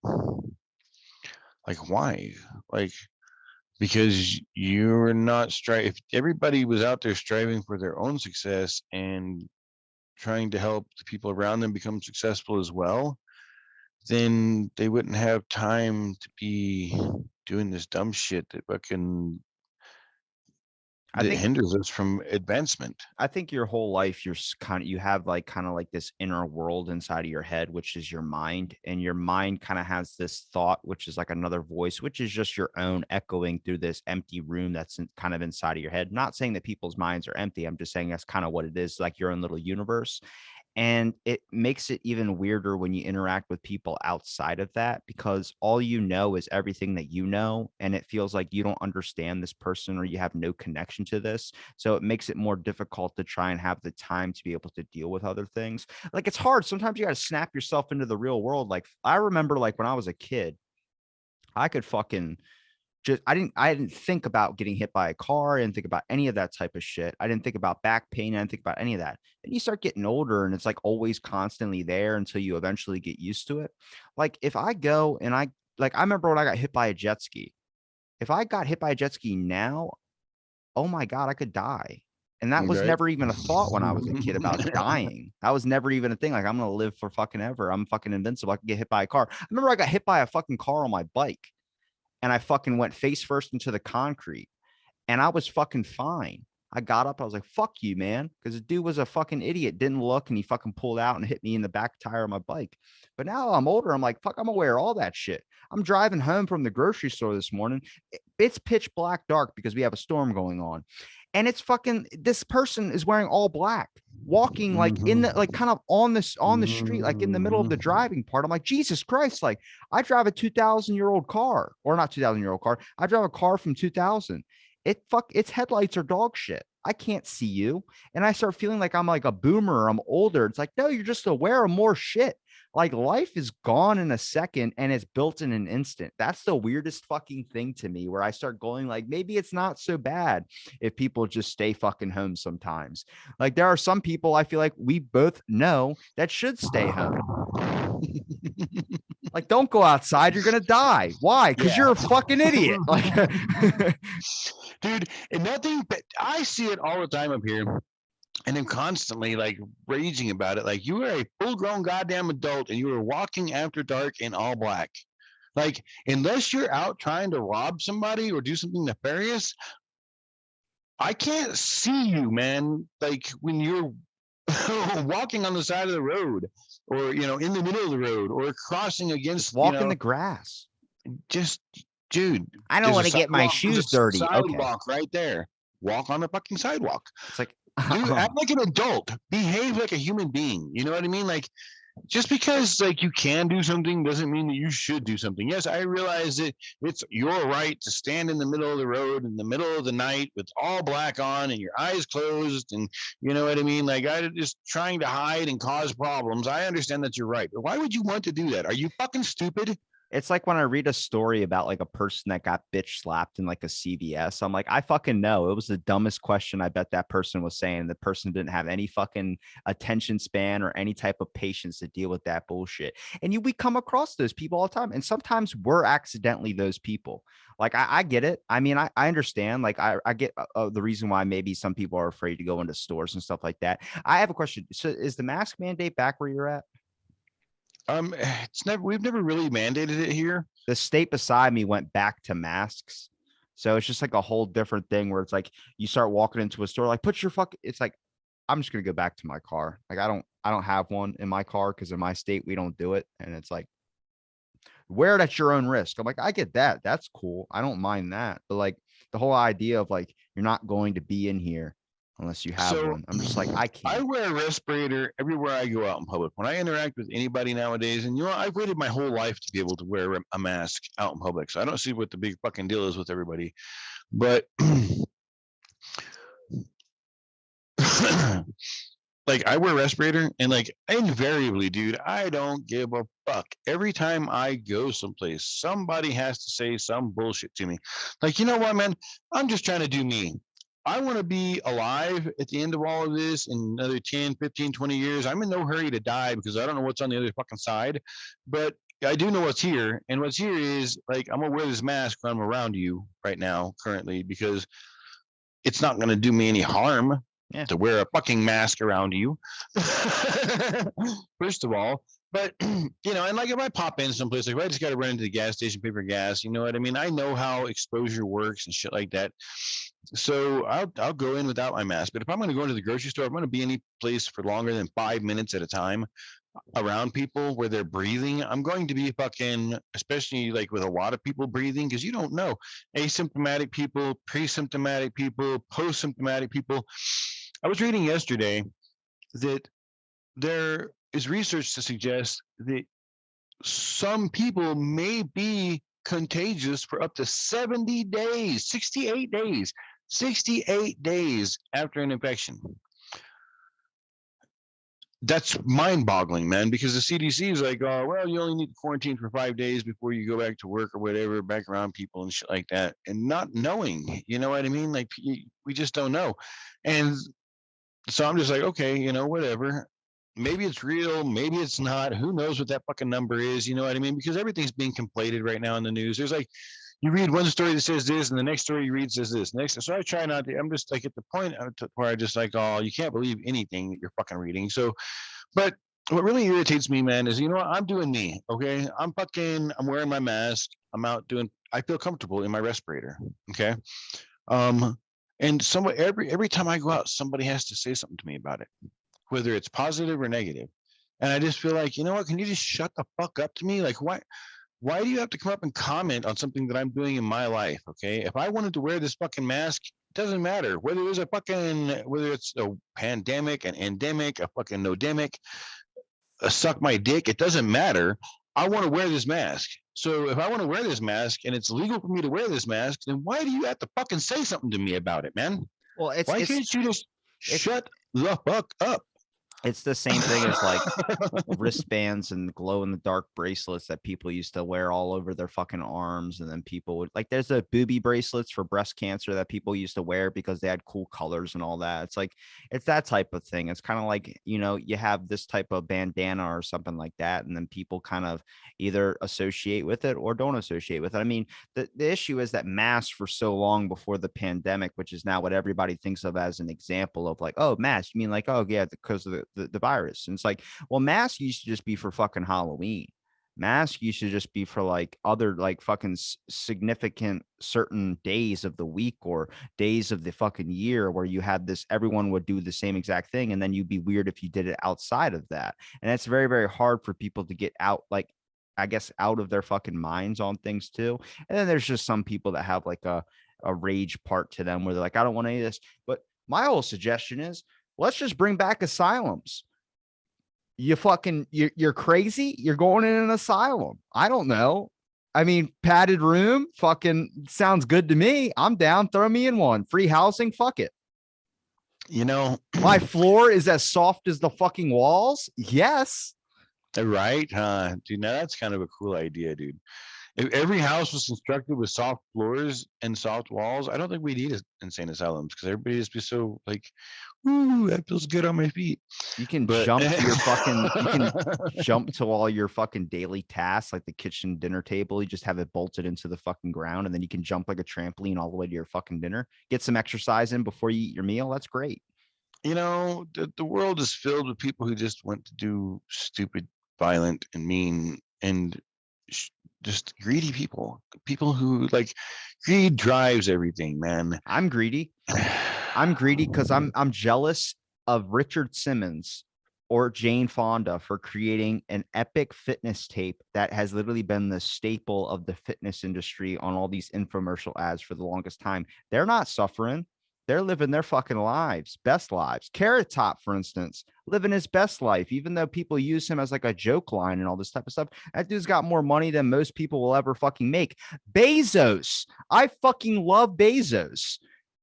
C: why? Like, because you're not striving. If everybody was out there striving for their own success and trying to help the people around them become successful as well, then they wouldn't have time to be doing this dumb shit
B: I
C: that
B: think
C: hinders us from advancement.
B: I think your whole life, you have like kind of like this inner world inside of your head, which is your mind. And your mind kind of has this thought, which is like another voice, which is just your own echoing through this empty room that's kind of inside of your head. Not saying that people's minds are empty. I'm just saying that's kind of what it is, like your own little universe. And it makes it even weirder when you interact with people outside of that because all you know is everything that you know. And it feels like you don't understand this person or you have no connection to this. So it makes it more difficult to try and have the time to be able to deal with other things. Like, it's hard. Sometimes you got to snap yourself into the real world. Like, I remember, like, when I was a kid, I could fucking just I didn't think about getting hit by a car. I didn't think about any of that type of shit. I didn't think about back pain. I didn't think about any of that. Then you start getting older and it's like always constantly there until you eventually get used to it. Like, if I go and I remember when I got hit by a jet ski. If I got hit by a jet ski now, oh my God, I could die. And that was
C: Right.
B: never even a thought when I was a kid about dying. That was never even a thing. Like, I'm going to live for fucking ever. I'm fucking invincible. I can get hit by a car. I remember I got hit by a fucking car on my bike and I fucking went face first into the concrete and I was fucking fine. I got up. I was like, fuck you, man. Because the dude was a fucking idiot, didn't look, and he fucking pulled out and hit me in the back tire of my bike. But now I'm older. I'm like, fuck, I'm aware of all that shit. I'm driving home from the grocery store this morning. It's pitch black dark because we have a storm going on. And it's fucking, this person is wearing all black, walking like in the, like kind of on the street, like in the middle of the driving part. I'm like, Jesus Christ. Like, I drive a 2000-year-old car, or not 2000-year-old car. I drive a car from 2000. Its headlights are dog shit. I can't see you. And I start feeling like I'm like a boomer. I'm older. It's like, no, you're just aware of more shit. Like, life is gone in a second and it's built in an instant. That's the weirdest fucking thing to me, where I start going like, maybe it's not so bad if people just stay fucking home sometimes. Like, there are some people I feel like we both know that should stay home. Like, don't go outside. You're going to die. Why? Because you're a fucking idiot. Like,
C: dude, and nothing, but I see it all the time up here. And I'm constantly like raging about it. Like, you are a full grown goddamn adult and you are walking after dark in all black. Like, unless you're out trying to rob somebody or do something nefarious, I can't see you, man. Like, when you're walking on the side of the road, or, you know, in the middle of the road, or crossing against,
B: walk in the grass.
C: Just, dude,
B: I don't want to get my shoes dirty.
C: Sidewalk right there. Walk on the fucking sidewalk.
B: It's like,
C: dude, act like an adult. Behave like a human being. You know what I mean? Like, just because like you can do something doesn't mean that you should do something. Yes, I realize that it's your right to stand in the middle of the road in the middle of the night with all black on and your eyes closed, and you know what I mean? Like, I just trying to hide and cause problems. I understand that you're right, but why would you want to do that? Are you fucking stupid?
B: it's like when I read a story about like a person that got bitch slapped in like a CVS. I'm like, I fucking know. It was the dumbest question I bet that person was saying. The person didn't have any fucking attention span or any type of patience to deal with that bullshit. And we come across those people all the time. And sometimes we're accidentally those people. Like, I get it. I mean, I understand. Like, I get the reason why maybe some people are afraid to go into stores and stuff like that. I have a question. So is the mask mandate back where you're at?
C: It's never, we've never really mandated it here.
B: The state beside me went back to masks. So it's just like a whole different thing where it's like you start walking into a store, like, put your fuck. It's like, I'm just gonna go back to my car. Like, I don't have one in my car because in my state we don't do it. And it's like, wear it at your own risk. I'm like, I get that. That's cool. I don't mind that. But like the whole idea of like, you're not going to be in here unless you have
C: So
B: one. I'm just like, I
C: I
B: can't.
C: wear a respirator everywhere I go out in public. When I interact with anybody nowadays, and you know, I've waited my whole life to be able to wear a mask out in public. So I don't see what the big fucking deal is with everybody. But like, I wear a respirator, and like, invariably, dude, I don't give a fuck. Every time I go someplace, somebody has to say some bullshit to me. Like, you know what, man? I'm just trying to do me. I want to be alive at the end of all of this in another 10, 15, 20 years. I'm in no hurry to die because I don't know what's on the other fucking side. But I do know what's here. And what's here is like, I'm going to wear this mask when I'm around you right now, currently, because it's not going to do me any harm
B: Yeah.
C: to wear a fucking mask around you. First of all. But you know, and like if I pop in someplace, like if I just got to run into the gas station, pay for gas, you know what I mean? I know how exposure works and shit like that. So I'll go in without my mask. But if I'm going to go into the grocery store, I'm going to be any place for longer than 5 minutes at a time around people where they're breathing. I'm going to be fucking, especially like with a lot of people breathing, because you don't know asymptomatic people, pre-symptomatic people, post-symptomatic people. I was reading yesterday that there is research to suggest that some people may be contagious for up to 70 days, 68 days after an infection. That's mind-boggling, man, because the CDC is like, oh, well, you only need to quarantine for 5 days before you go back to work or whatever, back around people and shit like that, and not knowing, you know what I mean? Like, we just don't know. And so I'm just like, okay, you know, whatever. Maybe it's real, maybe it's not. Who knows what that fucking number is, you know what I mean? Because everything's being conflated right now in the news. There's like, you read one story that says this, and the next story you read says this. Next, so I try not to. I'm just like at the point where I just like, oh, you can't believe anything that you're fucking reading. So, but what really irritates me, man, is, you know what? I'm doing me. Okay, I'm wearing my mask. I'm out doing. I feel comfortable in my respirator. Okay, And somebody every time I go out, somebody has to say something to me about it, whether it's positive or negative. And I just feel like, you know what? Can you just shut the fuck up to me? Like, why do you have to come up and comment on something that I'm doing in my life? Okay, if I wanted to wear this fucking mask, it doesn't matter whether there's a fucking whether it's a pandemic, an endemic, a fucking no-demic, a suck my dick. It doesn't matter. I want to wear this mask. So if I want to wear this mask and it's legal for me to wear this mask, then why do you have to fucking say something to me about it, man?
B: Well,
C: Why can't you just
B: it's
C: shut the fuck up?
B: it's the same thing as like wristbands and glow in the dark bracelets that people used to wear all over their fucking arms. And then people would like, there's a booby bracelets for breast cancer that people used to wear because they had cool colors and all that. It's like, it's that type of thing. It's kind of like, you know, you have this type of bandana or something like that. And then people kind of either associate with it or don't associate with it. I mean, the issue is that masks for so long before the pandemic, which is now what everybody thinks of as an example of like, oh, masks, you mean like, oh yeah, because of the virus. And it's like, well, masks used to just be for fucking Halloween. Masks used to just be for like other like fucking significant certain days of the week or days of the fucking year where you had this, everyone would do the same exact thing. And then you'd be weird if you did it outside of that. And it's very, very hard for people to get out, like, I guess, out of their fucking minds on things too. And then there's just some people that have like a rage part to them where they're like, I don't want any of this. But my whole suggestion is let's just bring back asylums. You're crazy. You're going in an asylum. I don't know. I mean, padded room, fucking sounds good to me. I'm down. Throw me in one. Free housing. Fuck it.
C: You know,
B: My floor is as soft as the fucking walls. Yes.
C: right? Dude, now that's kind of a cool idea, dude. If every house was constructed with soft floors and soft walls, I don't think we need insane asylums because everybody just be so like, ooh, that feels good on my feet.
B: You can
C: But
B: jump to your fucking, you can jump to all your fucking daily tasks, like the kitchen dinner table. You just have it bolted into the fucking ground, and then you can jump like a trampoline all the way to your fucking dinner. Get some exercise in before you eat your meal. That's great.
C: you know, the world is filled with people who just want to do stupid, violent, and mean, and just greedy people. People who like greed drives everything, man.
B: I'm greedy. I'm greedy because I'm jealous of Richard Simmons or Jane Fonda for creating an epic fitness tape that has literally been the staple of the fitness industry on all these infomercial ads for the longest time. They're not suffering. They're living their fucking lives, best lives. Carrot Top, for instance, living his best life, even though people use him as like a joke line and all this type of stuff. That dude's got more money than most people will ever fucking make. Bezos. I fucking love Bezos.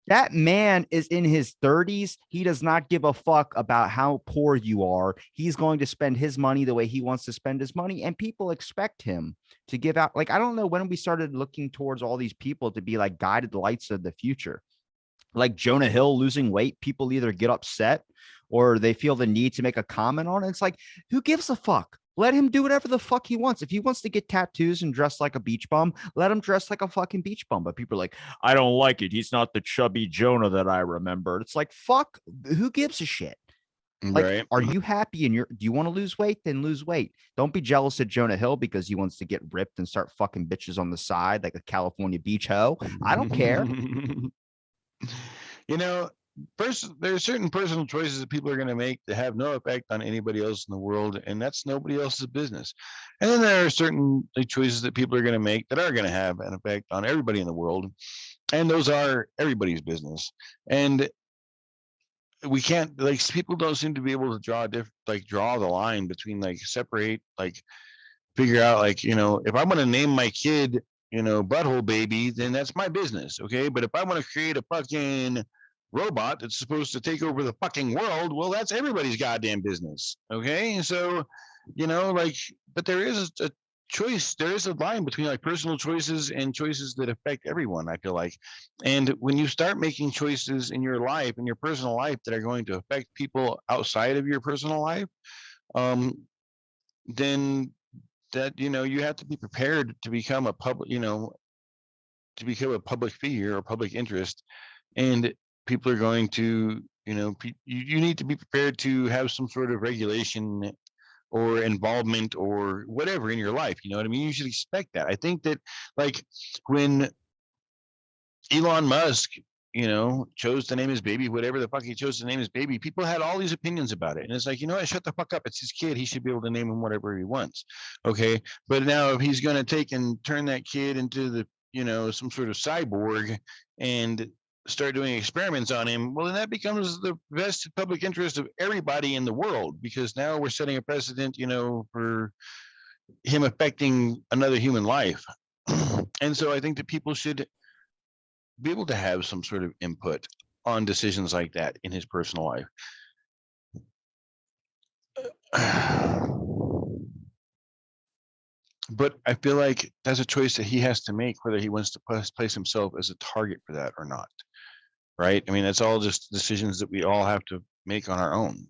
B: That man is in his 30s. He does not give a fuck about how poor you are. He's going to spend his money the way he wants to spend his money. And people expect him to give out. Like, I don't know when we started looking towards all these people to be like guided lights of the future. Like Jonah Hill losing weight, people either get upset or they feel the need to make a comment on it. It's like, who gives a fuck? Let him do whatever the fuck he wants. If he wants to get tattoos and dress like a beach bum, let him dress like a fucking beach bum. But people are like, I don't like it. He's not the chubby Jonah that I remember. It's like, fuck, who gives a shit? Like,
C: Right.
B: are you happy and do you want to lose weight? Then lose weight. Don't be jealous of Jonah Hill because he wants to get ripped and start fucking bitches on the side like a California beach hoe. I don't care.
C: You know, first there are certain personal choices that people are going to make that have no effect on anybody else in the world, and that's nobody else's business. And then there are certain choices that people are going to make that are going to have an effect on everybody in the world, and those are everybody's business. And we can't like people don't seem to be able to draw the line between like separate like figure out like if I want to name my kid butthole baby, then that's my business, okay? But if I want to create a fucking robot that's supposed to take over the fucking world, well, that's everybody's goddamn business, okay? So like, but there is a choice, there is a line between like personal choices and choices that affect everyone, I feel like. And when you start making choices in your life, in your personal life, that are going to affect people outside of your personal life, um then that you have to be prepared to become a public to become a public figure or public interest. And people are going to you need to be prepared to have some sort of regulation or involvement or whatever in your life, you know what I mean? You should expect that. I think that like when Elon Musk chose to name his baby whatever the fuck he chose to name his baby, people had all these opinions about it. And it's like, you know what? Shut the fuck up. It's his kid. He should be able to name him whatever he wants. Okay. But now if he's going to take and turn that kid into some sort of cyborg and start doing experiments on him, well, then that becomes the vested public interest of everybody in the world, because now we're setting a precedent, for him affecting another human life. And so I think that people should be able to have some sort of input on decisions like that in his personal life. But I feel like that's a choice that he has to make, whether he wants to place himself as a target for that or not. Right? I mean, that's all just decisions that we all have to make on our own.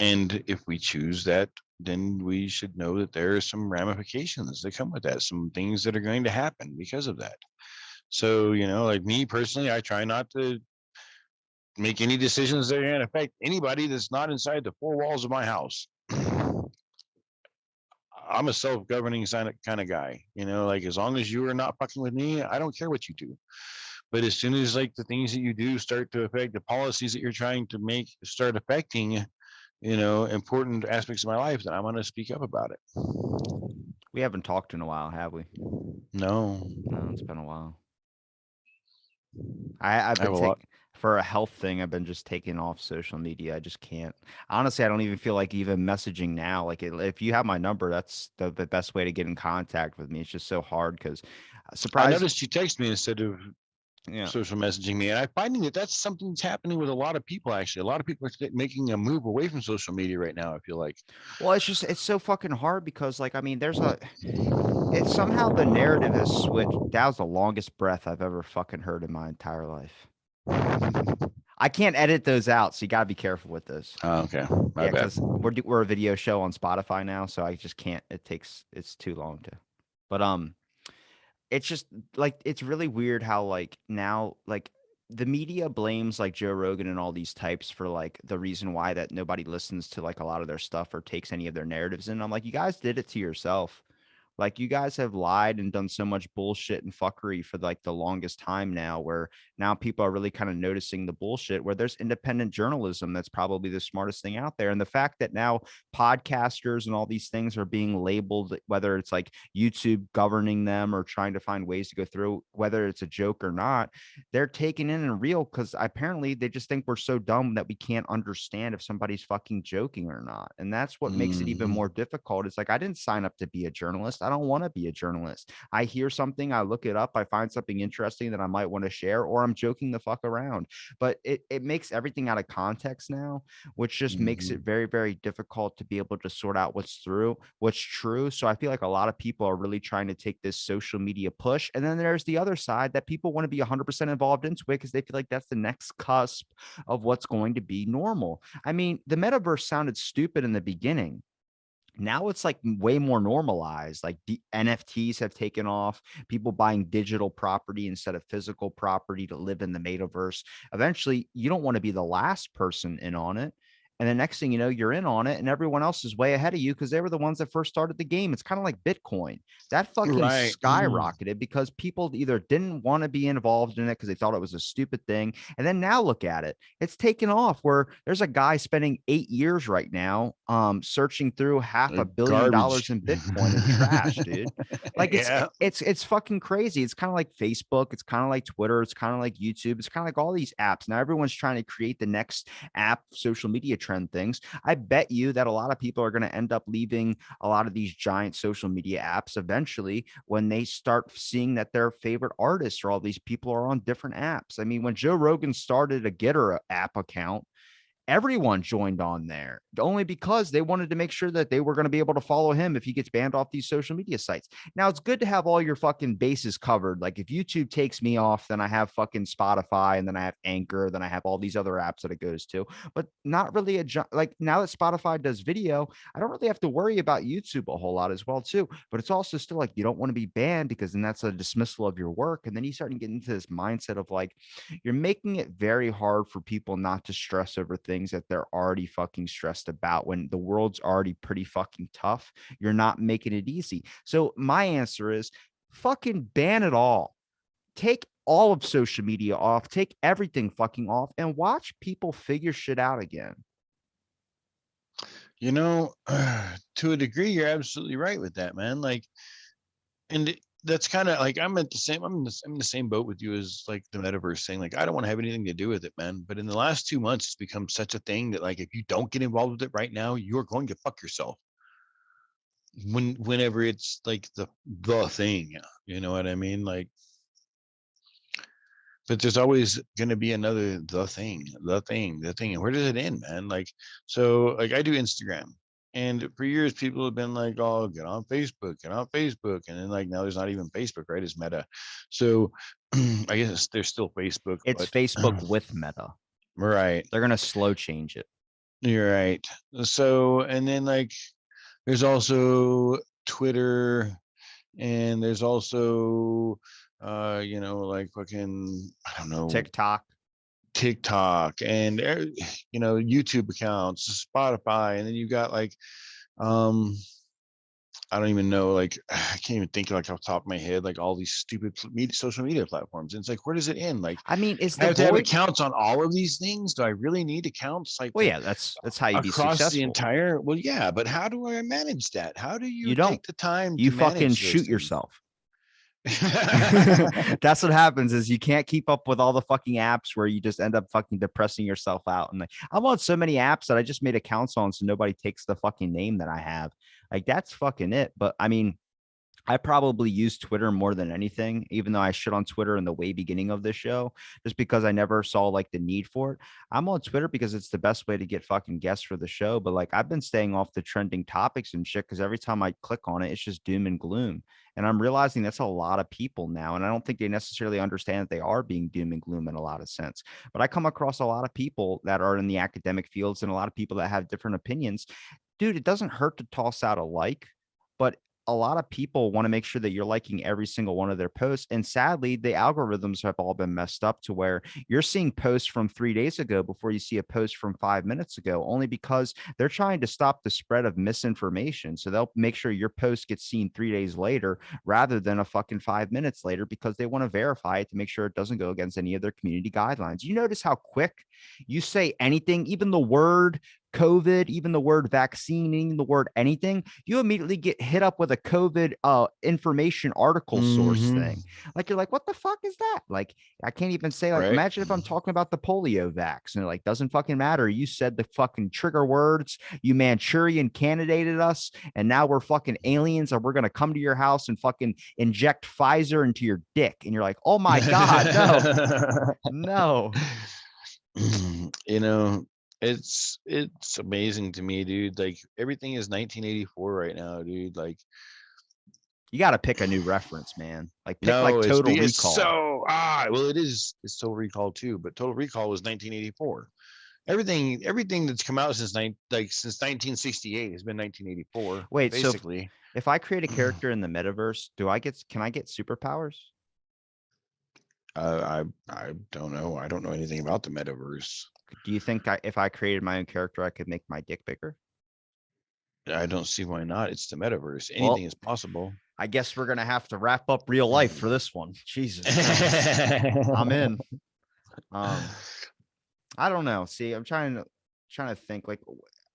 C: And if we choose that, then we should know that there are some ramifications that come with that, some things that are going to happen because of that. So, like me personally, I try not to make any decisions that are going to affect anybody that's not inside the four walls of my house. I'm a self-governing kind of guy, like as long as you are not fucking with me, I don't care what you do. But as soon as like the things that you do start to affect the policies that you're trying to make start affecting, important aspects of my life, then I'm going to speak up about it.
B: We haven't talked in a while, have we?
C: No,
B: No, it's been a while. I've
C: I have
B: been
C: a lot.
B: taking for a health thing. I've been just taking off social media. I just can't. Honestly, I don't even feel like even messaging now. Like if you have my number, that's the best way to get in contact with me. It's just so hard because
C: I
B: surprise.
C: noticed you text me instead of
B: Yeah.
C: social messaging me, and I'm finding that that's something that's happening with a lot of people. Actually, a lot of people are making a move away from social media right now, I feel like.
B: Well, it's so fucking hard because like I mean, it's somehow the narrative has switched. That was the longest breath I've ever fucking heard in my entire life. I can't edit those out, so you gotta be careful with those.
C: Okay, my
B: Yeah,
C: bad.
B: because we're a video show on Spotify now, so I just can't. It's too long to. But it's just like it's really weird how like now like the media blames like Joe Rogan and all these types for like the reason why that nobody listens to like a lot of their stuff or takes any of their narratives in. I'm like, you guys did it to yourself. Like you guys have lied and done so much bullshit and fuckery for like the longest time now, where now people are really kind of noticing the bullshit, where there's independent journalism that's probably the smartest thing out there. And the fact that now podcasters and all these things are being labeled, whether it's like YouTube governing them or trying to find ways to go through, whether it's a joke or not, they're taking in and real because apparently they just think we're so dumb that we can't understand if somebody's fucking joking or not. And that's what makes it even more difficult. It's like, I didn't sign up to be a journalist. I don't want to be a journalist. I hear something, I look it up, I find something interesting that I might want to share, or I'm joking the fuck around. But it makes everything out of context now, which just makes it very, very difficult to be able to sort out what's true. So I feel like a lot of people are really trying to take this social media push. And then there's the other side that people want to be 100% involved into it because they feel like that's the next cusp of what's going to be normal. I mean, the metaverse sounded stupid in the beginning. Now it's like way more normalized. Like the NFTs have taken off, people buying digital property instead of physical property to live in the metaverse. Eventually, you don't want to be the last person in on it. And the next thing you know, you're in on it, and everyone else is way ahead of you because they were the ones that first started the game. It's kind of like Bitcoin. That fucking
C: Right.
B: skyrocketed because people either didn't want to be involved in it because they thought it was a stupid thing. And then now look at it. It's taken off where there's a guy spending 8 years right now searching through half a billion
C: Garbage.
B: dollars in Bitcoin and trash, dude. Like
C: Yeah.
B: it's fucking crazy. It's kind of like Facebook, it's kind of like Twitter, it's kind of like YouTube, it's kind of like all these apps. Now everyone's trying to create the next app social media trend things. I bet you that a lot of people are going to end up leaving a lot of these giant social media apps eventually when they start seeing that their favorite artists or all these people are on different apps. I mean, when Joe Rogan started a Getter app account, everyone joined on there only because they wanted to make sure that they were going to be able to follow him if he gets banned off these social media sites. Now it's good to have all your fucking bases covered. Like if YouTube takes me off, then I have fucking Spotify, and then I have Anchor, then I have all these other apps that it goes to, but not really like now that Spotify does video, I don't really have to worry about YouTube a whole lot as well too. But it's also still like you don't want to be banned because then that's a dismissal of your work. And then you start to get into this mindset of like, you're making it very hard for people not to stress over things that they're already fucking stressed about when the world's already pretty fucking tough. You're not making it easy. So my answer is fucking ban it all. Take all of social media off, take everything fucking off, and watch people figure shit out again.
C: You know, to a degree, you're absolutely right with that, man. Like, and that's kind of like I'm in the same boat with you as like the metaverse thing. Like, I don't want to have anything to do with it, man. But in the last 2 months, it's become such a thing that like if you don't get involved with it right now, you're going to fuck yourself. Whenever it's like the thing, you know what I mean? Like, but there's always going to be another the thing. And where does it end, man? Like, so like I do Instagram, and for years people have been like, oh, get on Facebook, and then like now there's not even Facebook, right? It's Meta. So I guess there's still Facebook,
B: It's
C: but
B: Facebook with Meta.
C: right,
B: They're gonna slow change it.
C: you're right. So and then like there's also Twitter, and there's also like fucking I don't know,
B: TikTok.
C: TikTok, and YouTube accounts, Spotify, and then you got like um I don't even know, like I can't even think like off the top of my head, like all these stupid social media platforms. And it's like, where does it end? Like,
B: I mean, is
C: I
B: the
C: have to have
B: void?
C: accounts on all of these things. Do I really need accounts like
B: Well, yeah, that's how you be
C: across the
B: successful.
C: entire? Well, yeah, but how do I manage that? How do you
B: You don't.
C: take the time
B: You
C: to
B: fucking
C: manage those
B: shoot
C: things?
B: yourself. That's what happens is you can't keep up with all the fucking apps where you just end up fucking depressing yourself out. And like, I'm on so many apps that I just made accounts on so nobody takes the fucking name that I have. Like that's fucking it. But I mean, I probably use Twitter more than anything, even though I shit on Twitter in the way beginning of this show, just because I never saw like the need for it. I'm on Twitter because it's the best way to get fucking guests for the show. But like I've been staying off the trending topics and shit because every time I click on it, it's just doom and gloom. And I'm realizing that's a lot of people now. And I don't think they necessarily understand that they are being doom and gloom in a lot of sense. But I come across a lot of people that are in the academic fields and a lot of people that have different opinions. Dude, it doesn't hurt to toss out a like, but a lot of people want to make sure that you're liking every single one of their posts. And sadly, the algorithms have all been messed up to where you're seeing posts from 3 days ago before you see a post from 5 minutes ago, only because they're trying to stop the spread of misinformation. So they'll make sure your post gets seen 3 days later rather than a fucking 5 minutes later because they want to verify it to make sure it doesn't go against any of their community guidelines. You notice how quick you say anything, even the word COVID, even the word vaccine, the word anything, you immediately get hit up with a COVID information article source
C: Mm-hmm.
B: thing. Like you're like, what the fuck is that? Like I can't even say like,
C: Right.
B: imagine if I'm talking about the polio vax and it like doesn't fucking matter. You said the fucking trigger words, you Manchurian candidated us, and now we're fucking aliens and we're gonna come to your house and fucking inject Pfizer into your dick. And you're like, oh my God, no, no.
C: you know, it's amazing to me, dude. Like everything is 1984 right now, dude. Like
B: You got to pick a new reference, man. Like pick like
C: no,
B: Total
C: it's
B: Recall.
C: so well it's Total Recall too, but Total Recall was 1984. Everything that's come out since 1968 has been 1984,
B: Wait, so
C: basically.
B: if I create a character in the metaverse, can I get superpowers?
C: I don't know. I don't know anything about the metaverse.
B: Do you think if I created my own character, I could make my dick bigger?
C: I don't see why not. It's the metaverse. Anything
B: Well,
C: is possible.
B: I guess we're gonna have to wrap up real life for this one. Jesus Christ, I'm in. Um, I don't know. See, I'm trying to think. Like,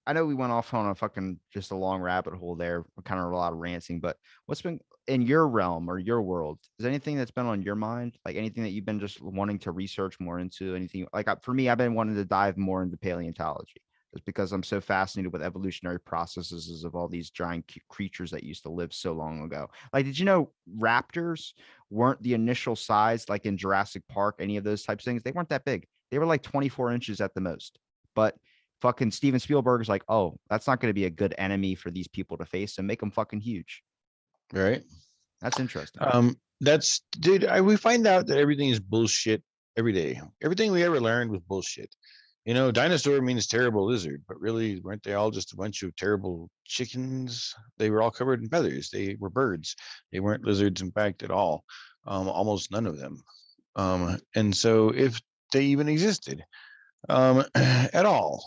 B: I know we went off on a fucking just a long rabbit hole there, kind of a lot of ranting. But what's been in your realm or your world? Is anything that's been on your mind? Like anything that you've been just wanting to research more into? Anything like for me, I've been wanting to dive more into paleontology. Just because I'm so fascinated with evolutionary processes of all these giant creatures that used to live so long ago. Like, did you know raptors weren't the initial size like in Jurassic Park, any of those types of things? They weren't that big. They were like 24 inches at the most. But fucking Steven Spielberg's like, oh, that's not going to be a good enemy for these people to face and make them fucking huge.
C: Right.
B: That's interesting.
C: That's dude. We find out that everything is bullshit every day. Everything we ever learned was bullshit. Dinosaur means terrible lizard, but really, weren't they all just a bunch of terrible chickens? They were all covered in feathers. They were birds. They weren't lizards, in fact, at all. Almost none of them. And so, if they even existed at all,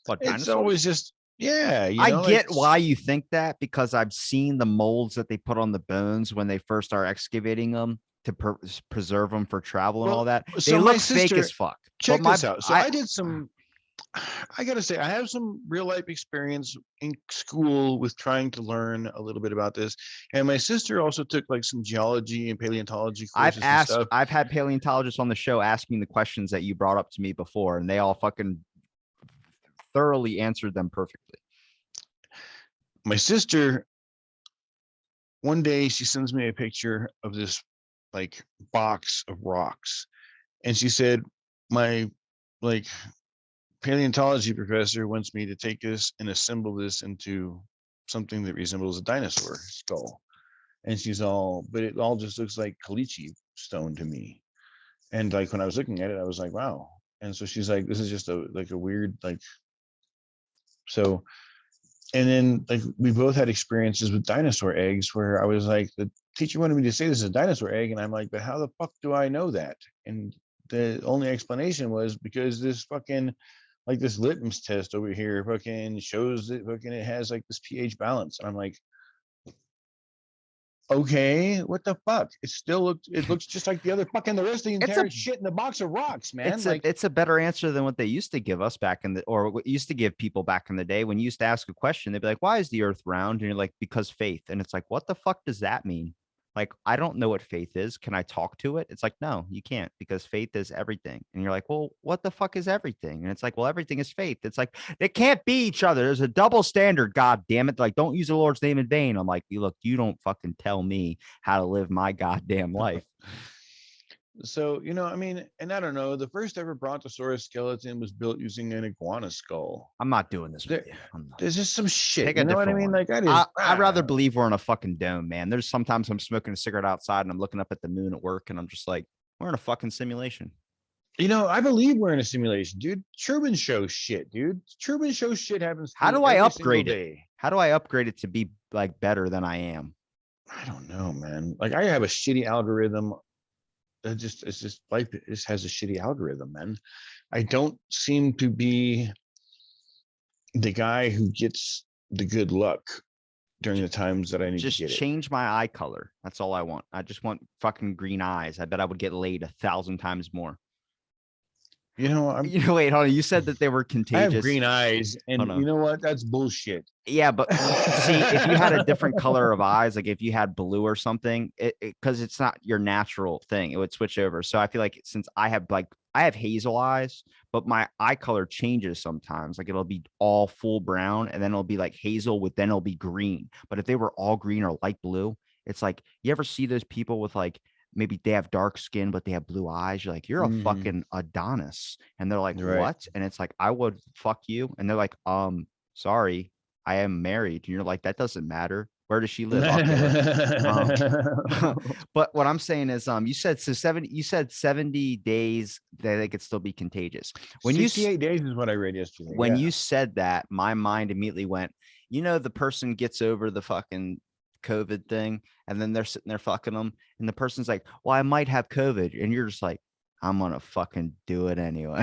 B: What,
C: it's always
B: dinosaurs?
C: just yeah.
B: I
C: Like
B: get why you think that because I've seen the molds that they put on the bones when they first are excavating them. preserve them for travel and all
C: Well,
B: that. They
C: so my
B: look fake as
C: sister,
B: fuck. But
C: check this out. So
B: I
C: I did some, I gotta say, I have some real life experience in school with trying to learn a little bit about this. And my sister also took like some geology and paleontology courses and stuff.
B: I've had paleontologists on the show asking the questions that you brought up to me before, and they all fucking thoroughly answered them perfectly.
C: My sister, one day she sends me a picture of this like box of rocks. And she said, my like paleontology professor wants me to take this and assemble this into something that resembles a dinosaur skull. And she's all, but it all just looks like caliche stone to me. And like when I was looking at it, I was like, wow. And so she's like, this is just a like a weird like so. And then like we both had experiences with dinosaur eggs where I was like, the teacher wanted me to say this is a dinosaur egg, and I'm like, but how the fuck do I know that? And the only explanation was because this fucking like this litmus test over here fucking shows that fucking it has like this pH balance. And I'm like, okay, what the fuck? It looks just like the other fucking the rest of the
B: It's a
C: entire shit in the box of rocks, man. Like
B: it's a better answer than what they used to give us back in the or what used to give people back in the day. When you used to ask a question, they'd be like, "Why is the Earth round?" And you're like, "Because faith." And it's like, what the fuck does that mean? Like, I don't know what faith is. Can I talk to it? It's like, no, you can't, because faith is everything. And you're like, well, what the fuck is everything? And it's like, well, everything is faith. It's like they can't be each other. There's a double standard. God damn it! Like, don't use the Lord's name in vain. I'm like, you look, you don't fucking tell me how to live my goddamn life.
C: so, you know, I mean, and I don't know, the first ever brontosaurus skeleton was built using an iguana skull.
B: I'm not doing this with
C: There,
B: you. I'm not.
C: there's just some shit,
B: Pick
C: you
B: a
C: know what I
B: different
C: mean?
B: one.
C: Like that is
B: I'd rather believe we're in a fucking dome, man. There's sometimes I'm smoking a cigarette outside and I'm looking up at the moon at work and I'm just like, we're in a fucking simulation.
C: you know, I believe we're in a simulation, dude. Truman Show shit, dude. Truman Show shit happens to
B: How
C: me
B: do I
C: every single
B: upgrade it?
C: day.
B: How do I upgrade it to be like better than I am?
C: I don't know, man. Like I have a shitty algorithm. It's just life. It just has a shitty algorithm, man. I don't seem to be the guy who gets the good luck during the times that I need to
B: Just
C: get it.
B: change my eye color. That's all I want. I just want fucking green eyes. I bet I would get laid 1,000 times more.
C: You know,
B: Wait, hold on. You said that they were
C: I have
B: contagious.
C: green eyes,
B: Hold
C: and you
B: on.
C: know what? That's bullshit.
B: Yeah, but see, if you had a different color of eyes, like if you had blue or something, because it's not your natural thing, it would switch over. So I feel like since I have hazel eyes, but my eye color changes sometimes. Like it'll be all full brown, and then it'll be like hazel with then it'll be green. But if they were all green or light blue, it's like you ever see those people with like maybe they have dark skin, but they have blue eyes. You're like, you're a
C: Mhm.
B: fucking Adonis. And they're like,
C: Right.
B: what? And it's like, I would fuck you. And they're like, sorry, I am married. And you're like, that doesn't matter. Where does she live? I'll kill her. Um, but what I'm saying is, you said 70 days that they could still be contagious.
C: 68 days is what I read yesterday.
B: When
C: Yeah.
B: you said that, my mind immediately went, the person gets over the fucking COVID thing, and then they're sitting there fucking them, and the person's like, well, I might have COVID. And you're just like, I'm gonna fucking do it anyway.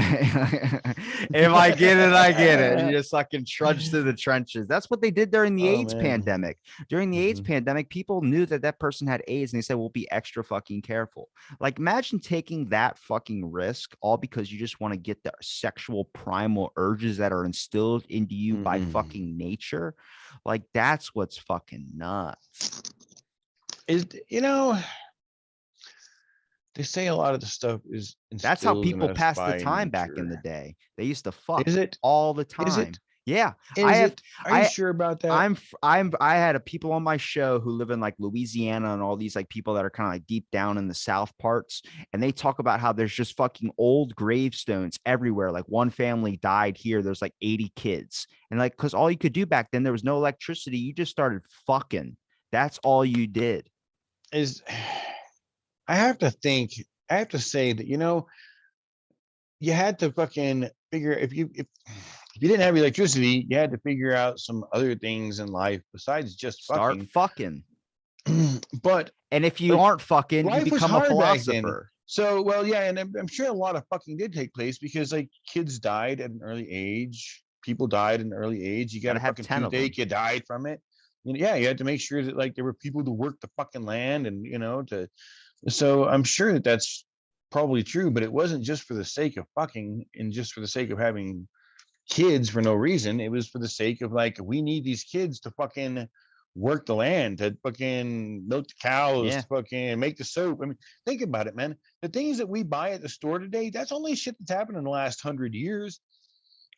B: If I get it, I get it. And you just fucking trudge through the trenches. That's what they did during the
C: Oh
B: AIDS
C: man.
B: pandemic. During the AIDS
C: Mhm.
B: pandemic, people knew that that person had AIDS, and they said, we'll be extra fucking careful. Like, imagine taking that fucking risk all because you just want to get the sexual primal urges that are instilled into you by
C: Mhm.
B: fucking nature. Like, that's what's fucking nuts.
C: Is you know, they say a lot of the stuff is
B: That's how
C: instilled in
B: people
C: us
B: passed the
C: by
B: time back in the
C: nature.
B: day. They used to fuck
C: Is it?
B: all the
C: Is
B: time.
C: it?
B: Yeah. I
C: Is
B: have
C: it? Are you
B: I
C: sure about that?
B: I had a people on my show who live in like Louisiana and all these like people that are kind of like deep down in the South parts. And they talk about how there's just fucking old gravestones everywhere. Like one family died here. There's like 80 kids. And like, cause all you could do back then, there was no electricity. You just started fucking. That's all you did.
C: Is I have to think. I have to say that you had to fucking figure if you didn't have electricity, you had to figure out some other things in life besides just
B: Start
C: fucking.
B: fucking.
C: But
B: And if you
C: like
B: aren't fucking, you
C: life was
B: become a
C: hard back then.
B: philosopher.
C: So well, yeah, and I'm sure a lot of fucking did take place because like kids died at an early age. People died at an early age. You got
B: Gotta
C: a
B: have
C: fucking
B: 10 of them.
C: toothache, you died from it. Yeah, you had to make sure that like there were people to work the fucking land and to So I'm sure that that's probably true, but it wasn't just for the sake of fucking and just for the sake of having kids for no reason. It was for the sake of like, we need these kids to fucking work the land, to fucking milk the cows,
B: Yeah.
C: to fucking make the soap. I mean, think about it, man. The things that we buy at the store today, that's only shit that's happened in the last 100 years.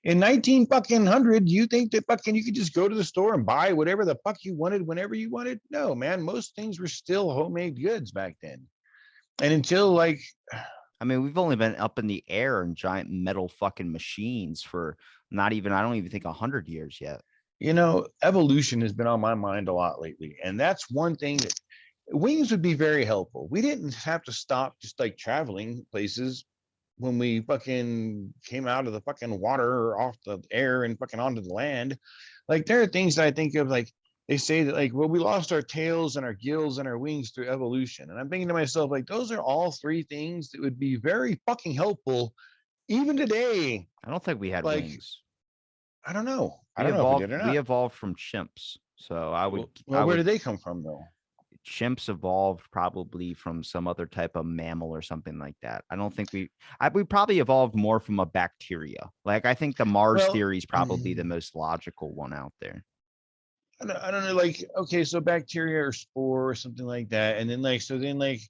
C: In 19 fucking hundred, you think that fucking you could just go to the store and buy whatever the fuck you wanted whenever you wanted? No, man. Most things were still homemade goods back then. And until like,
B: I mean, we've only been up in the air in giant metal fucking machines for not even, I don't even think 100 years yet.
C: evolution has been on my mind a lot lately. And that's one thing that wings would be very helpful. We didn't have to stop just like traveling places when we fucking came out of the fucking water or off the air and fucking onto the land. Like there are things that I think of, like they say that like, well, we lost our tails and our gills and our wings through evolution. And I'm thinking to myself, like, those are all three things that would be very fucking helpful even today.
B: I don't think we had
C: Like,
B: wings.
C: I don't know. I
B: We
C: don't know if we did
B: evolved
C: or
B: we
C: not.
B: evolved from chimps. So
C: Well, where did they come from though?
B: chimps evolved probably from some other type of mammal or something like that. I don't think we probably evolved more from a bacteria. Like I think the Mars
C: Well,
B: theory is probably the most logical one out there.
C: I don't know, like, okay, so bacteria or spore or something like that. And then like, so then like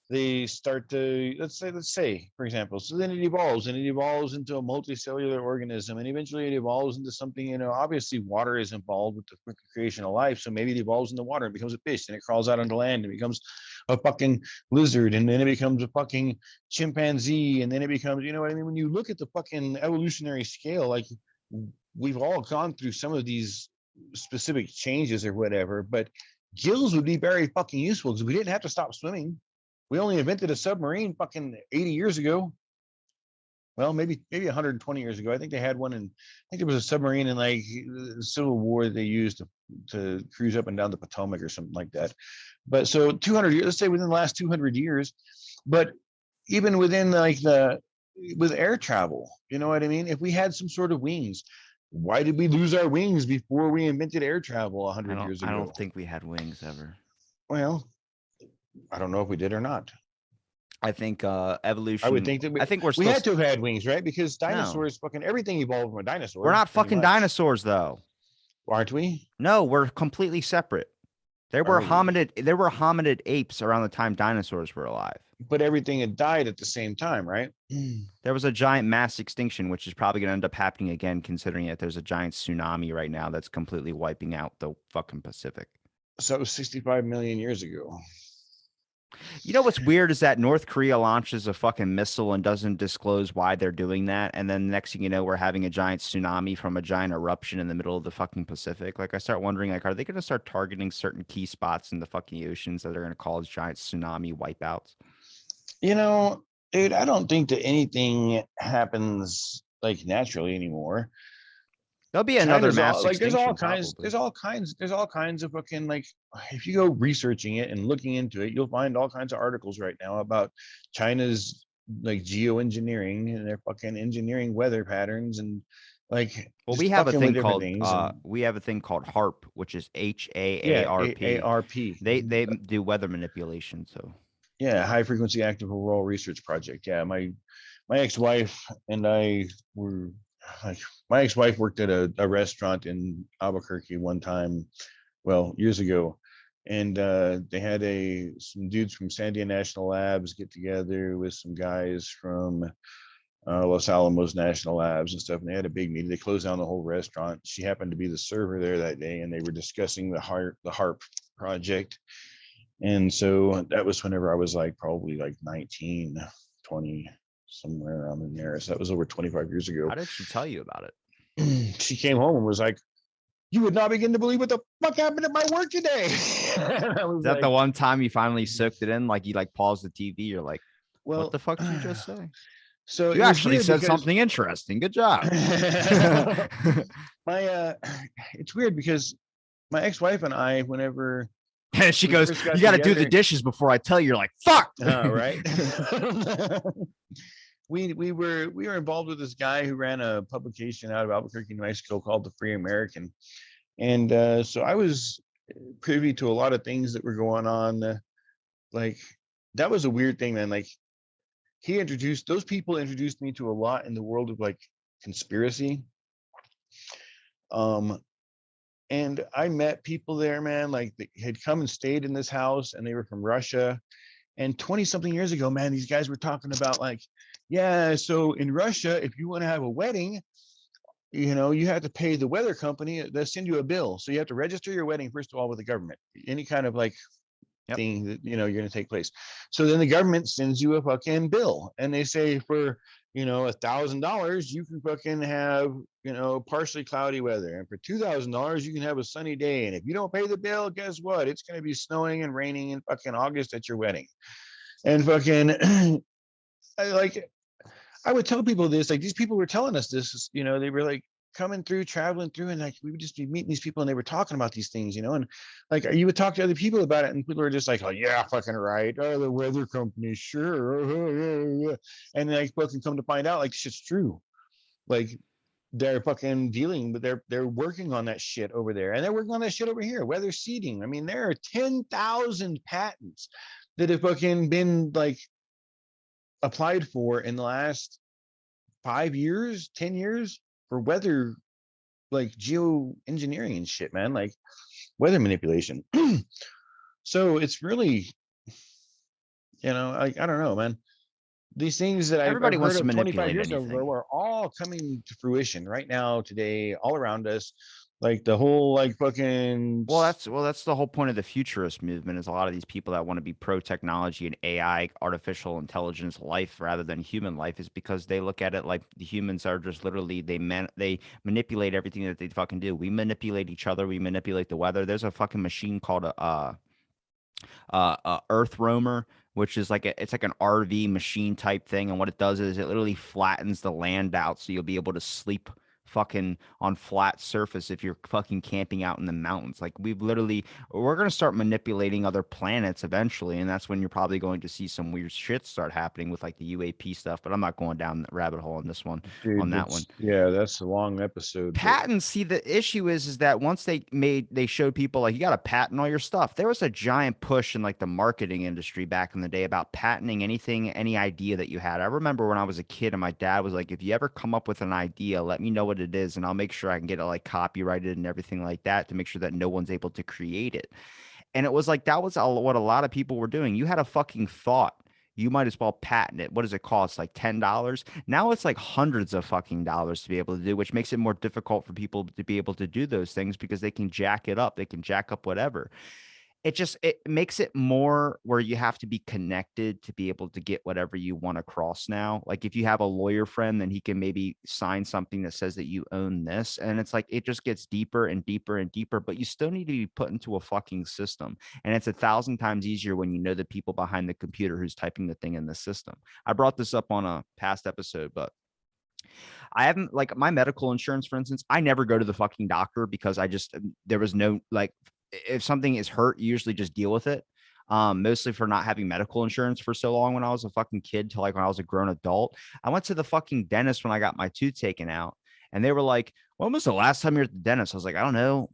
C: they start to, let's say, for example, so then it evolves and it evolves into a multicellular organism and eventually it evolves into something, obviously water is involved with the creation of life. So maybe it evolves in the water and becomes a fish and it crawls out onto land and becomes a fucking lizard and then it becomes a fucking chimpanzee and then it becomes, you know what I mean? When you look at the fucking evolutionary scale, like we've all gone through some of these specific changes or whatever, but gills would be very fucking useful because we didn't have to stop swimming. We only invented a submarine fucking 80 years ago. Well, maybe 120 years ago. I think they had one, and I think there was a submarine in like the Civil War they used to cruise up and down the Potomac or something like that. But so 200 years, let's say within the last 200 years, but even within like with air travel, you know what I mean? If we had some sort of wings, why did we lose our wings before we invented air travel 100 years
B: I
C: ago?
B: don't think we had wings ever.
C: Well, I don't know if we did or not.
B: I think
C: I would
B: evolution
C: think that
B: I think we're
C: we
B: still
C: had to have had wings, right? Because
B: no.
C: dinosaurs, fucking everything evolved from a
B: We're
C: dinosaur,
B: not
C: pretty
B: fucking
C: much,
B: dinosaurs though.
C: aren't we?
B: No, we're completely separate.
C: Are we?
B: There were hominid apes around the time dinosaurs were alive.
C: But everything had died at the same time, right?
B: There was a giant mass extinction, which is probably going to end up happening again, considering that there's a giant tsunami right now that's completely wiping out the fucking Pacific.
C: So it was 65 million years ago.
B: You know what's weird is that North Korea launches a fucking missile and doesn't disclose why they're doing that, and then next thing you know, we're having a giant tsunami from a giant eruption in the middle of the fucking Pacific. Like I start wondering, like, are they going to start targeting certain key spots in the fucking oceans that are going to cause giant tsunami wipeouts?
C: You know, dude, I don't think that anything happens like naturally anymore.
B: There'll be another
C: China's
B: mass
C: like
B: extinction, probably.
C: there's all kinds of fucking like, if you go researching it and looking into it, you'll find all kinds of articles right now about China's like geoengineering and their fucking engineering weather patterns and like
B: Well,
C: just fucking with different things. And
B: we have a thing called HARP, which is
C: yeah,
B: HAARP.
C: AARP.
B: They do weather manipulation, so
C: Yeah, high frequency active auroral research project. Yeah, my ex-wife and I were like, my ex-wife worked at a restaurant in Albuquerque one time, well, years ago, and they had some dudes from Sandia National Labs get together with some guys from Los Alamos National Labs and stuff, and they had a big meeting. They closed down the whole restaurant. She happened to be the server there that day, and they were discussing the HARP project. And so that was whenever I was like probably like 19, 20, somewhere around in there. So that was over 25 years ago.
B: how did she tell you about it?
C: She came home and was like, "You would not begin to believe what the fuck happened at my work today." I was
B: Is that the
C: like,
B: one time you finally sooked it in? Like you like paused the TV, you're like, what
C: well,
B: the fuck did you just say?
C: so
B: You
C: it was
B: actually
C: weird
B: said
C: because
B: something interesting. Good job.
C: my it's weird because my ex-wife and I, whenever
B: And she
C: we
B: goes,
C: first
B: you
C: got
B: got to do the
C: together,
B: dishes before I tell you. You're like, fuck.
C: right? We were involved with this guy who ran a publication out of Albuquerque, New Mexico called the Free American, and so I was privy to a lot of things that were going on, like that was a weird thing, man. Like those people introduced me to a lot in the world of like conspiracy. Um, and I met people there, man, like they had come and stayed in this house and they were from Russia. And 20 something years ago, man, these guys were talking about like, yeah, so in Russia, if you want to have a wedding, you have to pay the weather company. They'll send you a bill. So you have to register your wedding, first of all, with the government. Any kind of like
B: Yep.
C: thing that you're going to take place. So then the government sends you a fucking bill, and they say for $1,000 you can fucking have partially cloudy weather, and for $2,000 you can have a sunny day. And if you don't pay the bill, guess what? It's going to be snowing and raining in fucking August at your wedding. And fucking like I would tell people this, like these people were telling us this, they were like coming through, traveling through, and like we would just be meeting these people and they were talking about these things, and like you would talk to other people about it and people were just like, oh yeah, fucking right. Oh, the weather company, sure. And like fucking come to find out like shit's true. Like they're fucking dealing, but they're working on that shit over there. And they're working on that shit over here. Weather seeding. I mean, there are 10,000 patents that have fucking been like applied for in the last 5 years, 10 years for weather, like geoengineering and shit, man, like weather manipulation. So it's really, I don't know, man. These things that I've
B: Everybody wants
C: heard
B: to
C: of 25
B: manipulate
C: years ago
B: anything.
C: are all coming to fruition right now, today, all around us. Like the whole, like fucking,
B: Well, that's the whole point of the futurist movement is a lot of these people that want to be pro technology and AI, artificial intelligence life rather than human life is because they look at it like the humans are just literally they manipulate everything that they fucking do. We manipulate each other, we manipulate the weather. There's a fucking machine called a Earth Roamer, which is like it's like an RV machine type thing, and what it does is it literally flattens the land out, so you'll be able to sleep fucking on flat surface if you're fucking camping out in the mountains. Like we're gonna start manipulating other planets eventually, and that's when you're probably going to see some weird shit start happening with like the UAP stuff. But I'm not going down the rabbit hole on this one, on
C: dude,
B: that one.
C: that's a long episode, but
B: Patents, see, the issue is that once they showed people like you got to patent all your stuff. There was a giant push in like the marketing industry back in the day about patenting anything, any idea that you had. I remember when I was a kid and my dad was like, if you ever come up with an idea, let me know what it is and I'll make sure I can get it like copyrighted and everything like that to make sure that no one's able to create it. And it was like that was what a lot of people were doing. You had a fucking thought. You might as well patent it. What does it cost? Like $10? Now it's like hundreds of fucking dollars to be able to do, which makes it more difficult for people to be able to do those things because they can jack it up. They can jack up whatever. It makes it more where you have to be connected to be able to get whatever you want across now. Like if you have a lawyer friend, then he can maybe sign something that says that you own this. And it's like it just gets deeper and deeper and deeper, but you still need to be put into a fucking system. And it's 1,000 times easier when you know the people behind the computer who's typing the thing in the system. I brought this up on a past episode, but I haven't like my medical insurance, for instance, I never go to the fucking doctor because there was no like if something is hurt, you usually just deal with it. Mostly for not having medical insurance for so long when I was a fucking kid to like when I was a grown adult. I went to the fucking dentist when I got my tooth taken out, and they were like, when was the last time you were at the dentist? I was like, I don't know.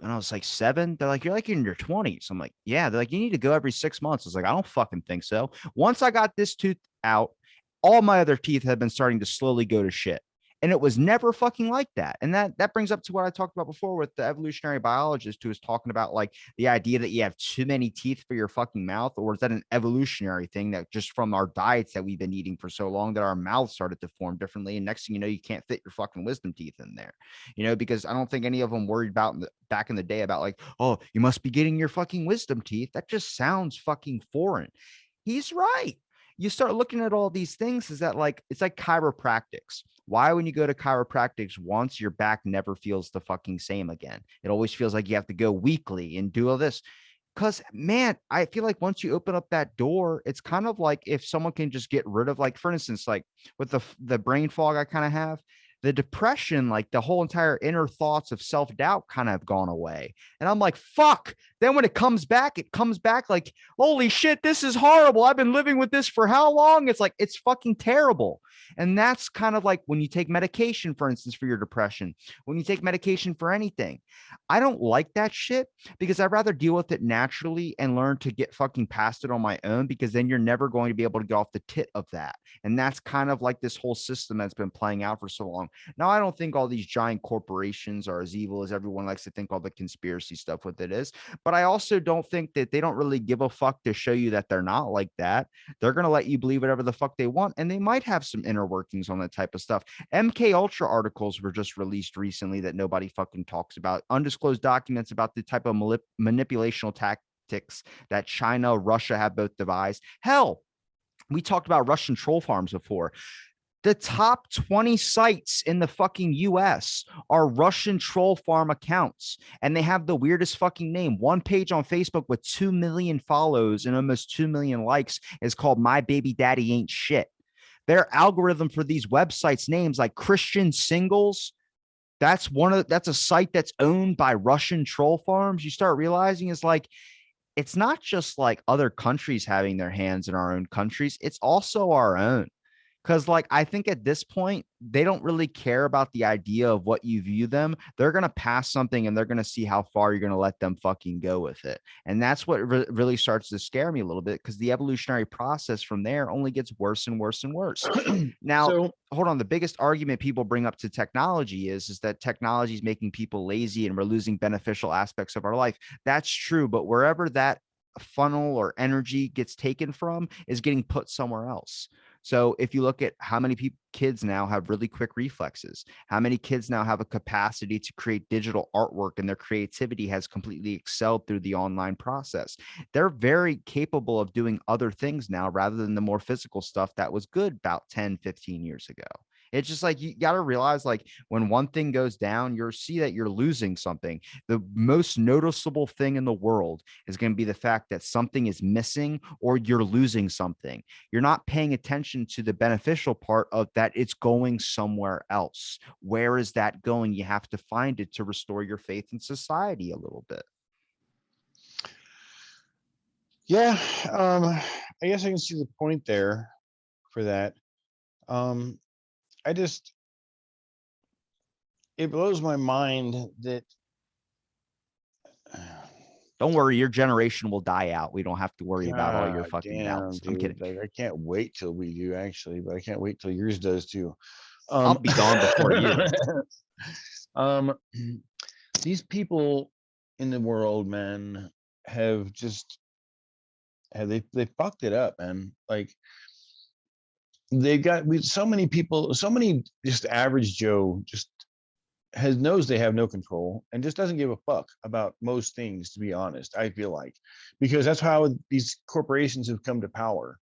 B: And I was like 7. They're like, you're like in your 20s. I'm like, yeah. They're like, you need to go every 6 months. I was like, I don't fucking think so. Once I got this tooth out, all my other teeth have been starting to slowly go to shit. And it was never fucking like that. And that brings up to what I talked about before with the evolutionary biologist who was talking about like the idea that you have too many teeth for your fucking mouth, or is that an evolutionary thing that just from our diets that we've been eating for so long that our mouths started to form differently, and next thing you know, you can't fit your fucking wisdom teeth in there, because I don't think any of them worried about back in the day about like, oh, you must be getting your fucking wisdom teeth. That just sounds fucking foreign. He's right. You start looking at all these things, is that like it's like chiropractics. Why, when you go to chiropractics once, your back never feels the fucking same again? It always feels like you have to go weekly and do all this. Because, man, I feel like once you open up that door, it's kind of like if someone can just get rid of, like, for instance, like with the brain fog I kind of have, the depression, like the whole entire inner thoughts of self doubt kind of have gone away. And I'm like, fuck, Then when it comes back like, holy shit, this is horrible. I've been living with this for how long? It's like, it's fucking terrible. And that's kind of like when you take medication, for instance, for your depression, when you take medication for anything. I don't like that shit because I'd rather deal with it naturally and learn to get fucking past it on my own, because then you're never going to be able to get off the tit of that. And that's kind of like this whole system that's been playing out for so long. Now, I don't think all these giant corporations are as evil as everyone likes to think all the conspiracy stuff with it is. But I also don't think that they don't really give a fuck to show you that they're not like that. They're going to let you believe whatever the fuck they want. And they might have some inner workings on that type of stuff. MK Ultra articles were just released recently that nobody fucking talks about. Undisclosed documents about the type of manipulational tactics that China, Russia have both devised. Hell, we talked about Russian troll farms before. The top 20 sites in the fucking US are Russian troll farm accounts, and they have the weirdest fucking name. One page on Facebook with 2 million follows and almost 2 million likes is called My Baby Daddy Ain't Shit. Their algorithm for these websites names like Christian Singles, that's a site that's owned by Russian troll farms. You start realizing it's like, it's not just like other countries having their hands in our own countries, it's also our own. Because, like, I think at this point, they don't really care about the idea of what you view them. They're going to pass something and they're going to see how far you're going to let them fucking go with it. And that's what really starts to scare me a little bit, because the evolutionary process from there only gets worse and worse and worse. Now,
C: So
B: hold on. The biggest argument people bring up to technology is that technology is making people lazy and we're losing beneficial aspects of our life. That's true. But wherever that funnel or energy gets taken from is getting put somewhere else. So if you look at how many kids now have really quick reflexes, how many kids now have a capacity to create digital artwork, and their creativity has completely excelled through the online process. They're very capable of doing other things now rather than the more physical stuff that was good about 10, 15 years ago. It's just like, you got to realize, like, when one thing goes down, you'll see that you're losing something. The most noticeable thing in the world is going to be the fact that something is missing or you're losing something. You're not paying attention to the beneficial part of that. It's going somewhere else. Where is that going? You have to find it to restore your faith in society a little bit.
C: yeah, I guess I can see the point there for that. I just, it blows my mind that
B: Don't worry, your generation will die out. We don't have to worry about all your
C: God
B: fucking
C: damn,
B: doubts. I'm kidding.
C: dude. Like, I can't wait till we do, actually, but I can't wait till yours does too.
B: I'll be gone before you.
C: um, these people in the world, man, have just they fucked it up, man. Like, they got so many people, so many just average Joe just knows they have no control and just doesn't give a fuck about most things, to be honest. I feel like, because that's how these corporations have come to power.